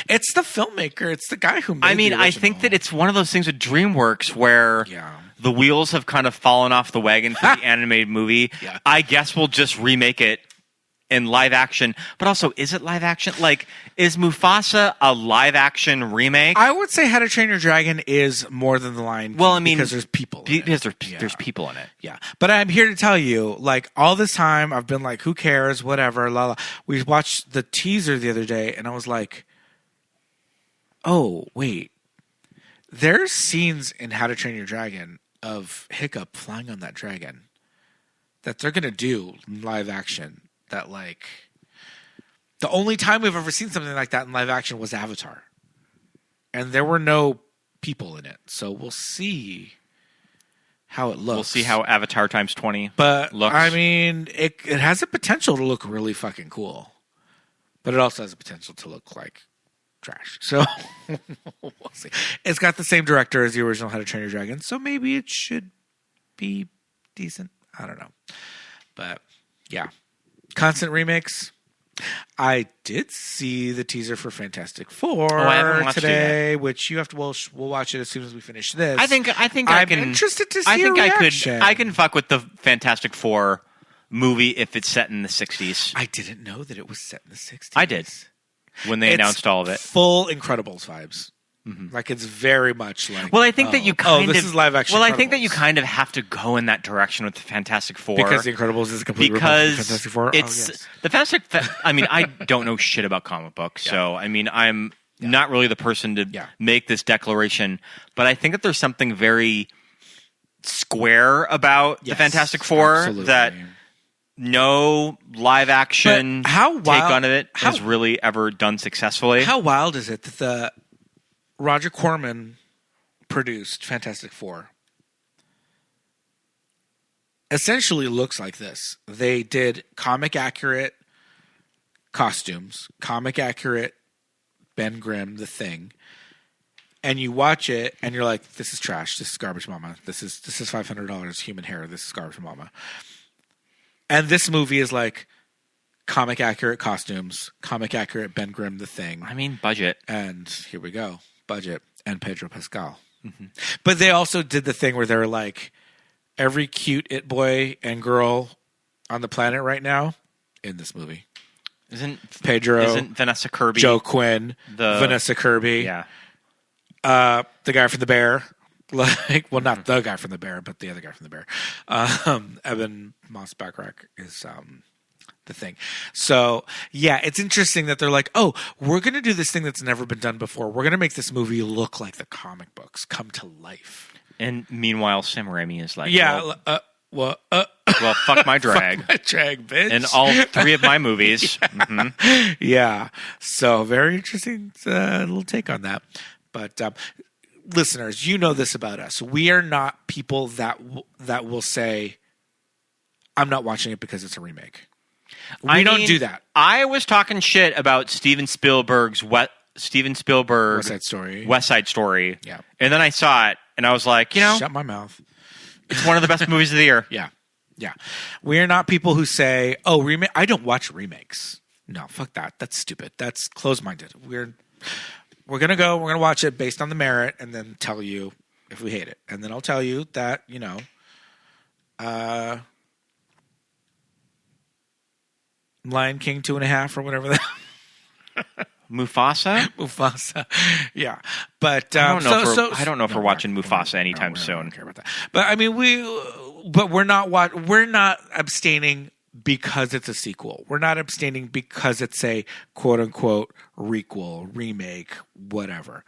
It's the filmmaker. It's the guy who made I mean, the I think that it's one of those things with DreamWorks where the wheels have kind of fallen off the wagon for the animated movie. Yeah. I guess we'll just remake it in live action. But also, is it live action? Like, is Mufasa a live action remake? I would say How to Train Your Dragon is more than The Lion King. Well, I mean, because there's people in it. Because there's people in it. Yeah. But I'm here to tell you, like, all this time I've been like, who cares? Whatever. La la. We watched the teaser the other day and I was like, oh, wait. There's scenes in How to Train Your Dragon of Hiccup flying on that dragon that they're going to do live action. That, like, the only time we've ever seen something like that in live action was Avatar. And there were no people in it. So we'll see how it looks. We'll see how Avatar times 20 but, looks. I mean, it has a potential to look really fucking cool. But it also has a potential to look like trash. So we'll see. It's got the same director as the original How to Train Your Dragon. So maybe it should be decent. I don't know. But, yeah. Constant remakes. I did see the teaser for Fantastic Four I haven't watched today, it yet. which you have to. We'll watch it as soon as we finish this. I think I'm I can. interested to see. I think a reaction. I can fuck with the Fantastic Four movie if it's set in the 60s. I didn't know that it was set in the 60s. I did when they announced all of it. Full Incredibles vibes. Like it's very much like. Well, I think that you kind of. this is live action. Well, I think that Incredibles. you kind of have to go in that direction with the Fantastic Four because the Incredibles is a complete rip-off of Fantastic Four. It's the Fantastic. I mean, I don't know shit about comic books, so I mean, I'm not really the person to make this declaration. But I think that there's something very square about the Fantastic Four that no live action take on it has really ever done successfully. How wild is it that the Roger Corman produced Fantastic Four essentially looks like this. They did comic accurate costumes, comic accurate Ben Grimm, The Thing, and you watch it and you're like, this is trash. This is garbage mama. This is $500 human hair. This is garbage mama. And this movie is like comic accurate costumes, comic accurate Ben Grimm, The Thing. I mean, budget. And here we go. Budget and Pedro Pascal. But they also did the thing where they're like, every cute it boy and girl on the planet right now in this movie. Isn't Vanessa Kirby, Joe Quinn, Vanessa Kirby, the guy from The Bear, like, well, not the guy from The Bear, but the other guy from The Bear. Evan Moss-Backrack is the Thing. So yeah, it's interesting that they're like, oh, we're going to do this thing that's never been done before. We're going to make this movie look like the comic books come to life. And meanwhile, Sam Raimi is like, well, fuck my drag. Fuck my drag, bitch. In all 3 of my movies. Yeah. So very interesting little take on that. But listeners, you know this about us. We are not people that will say, I'm not watching it because it's a remake. We don't do that. I was talking shit about Steven Spielberg's West Side Story. Yeah. And then I saw it and I was like, shut my mouth. It's one of the best movies of the year. Yeah. Yeah. We are not people who say, oh, remake. I don't watch remakes. No, fuck that. That's stupid. That's closed-minded. We're going to watch it based on the merit and then tell you if we hate it. And then I'll tell you that, Lion King 2.5 or whatever that. Mufasa. Yeah. But I don't know if we're watching Mufasa anytime soon. I don't care about that. But I mean, we're not abstaining because it's a sequel. We're not abstaining because it's a quote unquote requel, remake, whatever.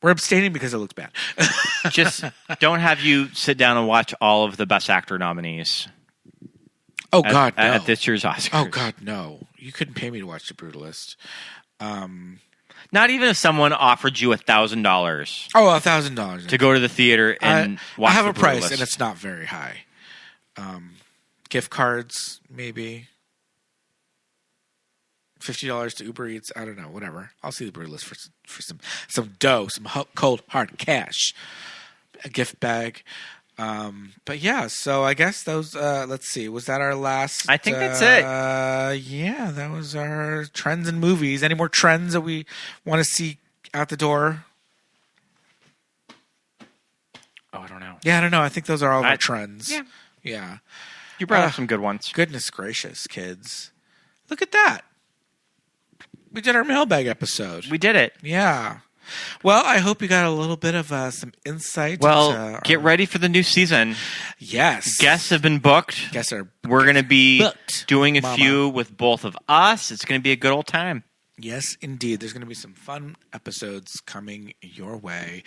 We're abstaining because it looks bad. Just don't have you sit down and watch all of the Best Actor nominees. Oh, God, no. At this year's Oscars. Oh, God, no. You couldn't pay me to watch The Brutalist. Not even if someone offered you $1,000. Oh, $1,000. To go to the theater and watch I have The a price, Brutalist. and it's not very high. Gift cards, maybe. $50 to Uber Eats. I don't know. Whatever. I'll see The Brutalist for some dough, some cold, hard cash. A gift bag. But yeah, so I guess those, let's see, was that our last? I think that's it. Yeah, that was our trends in movies. Any more trends that we want to see out the door? Oh, I don't know. Yeah, I don't know. I think those are all of our trends. Yeah. Yeah. You brought up some good ones. Goodness gracious, kids. Look at that. We did our mailbag episode. We did it. Yeah. Well, I hope you got a little bit of some insight. Well, get ready for the new season. Yes. Guests have been booked. Guests are We're going to be booked, doing a Mama. few with both of us. It's going to be a good old time. Yes, indeed. There's going to be some fun episodes coming your way.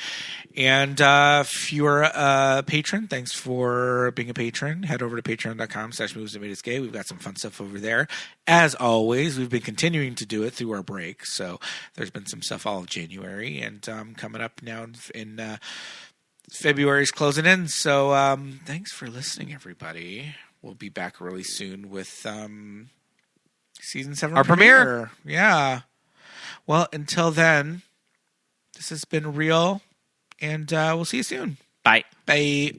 And if you're a patron, thanks for being a patron. Head over to patreon.com/movesthatmadeusgay. We've got some fun stuff over there. As always, we've been continuing to do it through our break. So there's been some stuff all of January. And coming up now in February's closing in. So thanks for listening, everybody. We'll be back really soon with... Season 7 Our premiere. Yeah. Well, until then, this has been real, and we'll see you soon. Bye. Bye.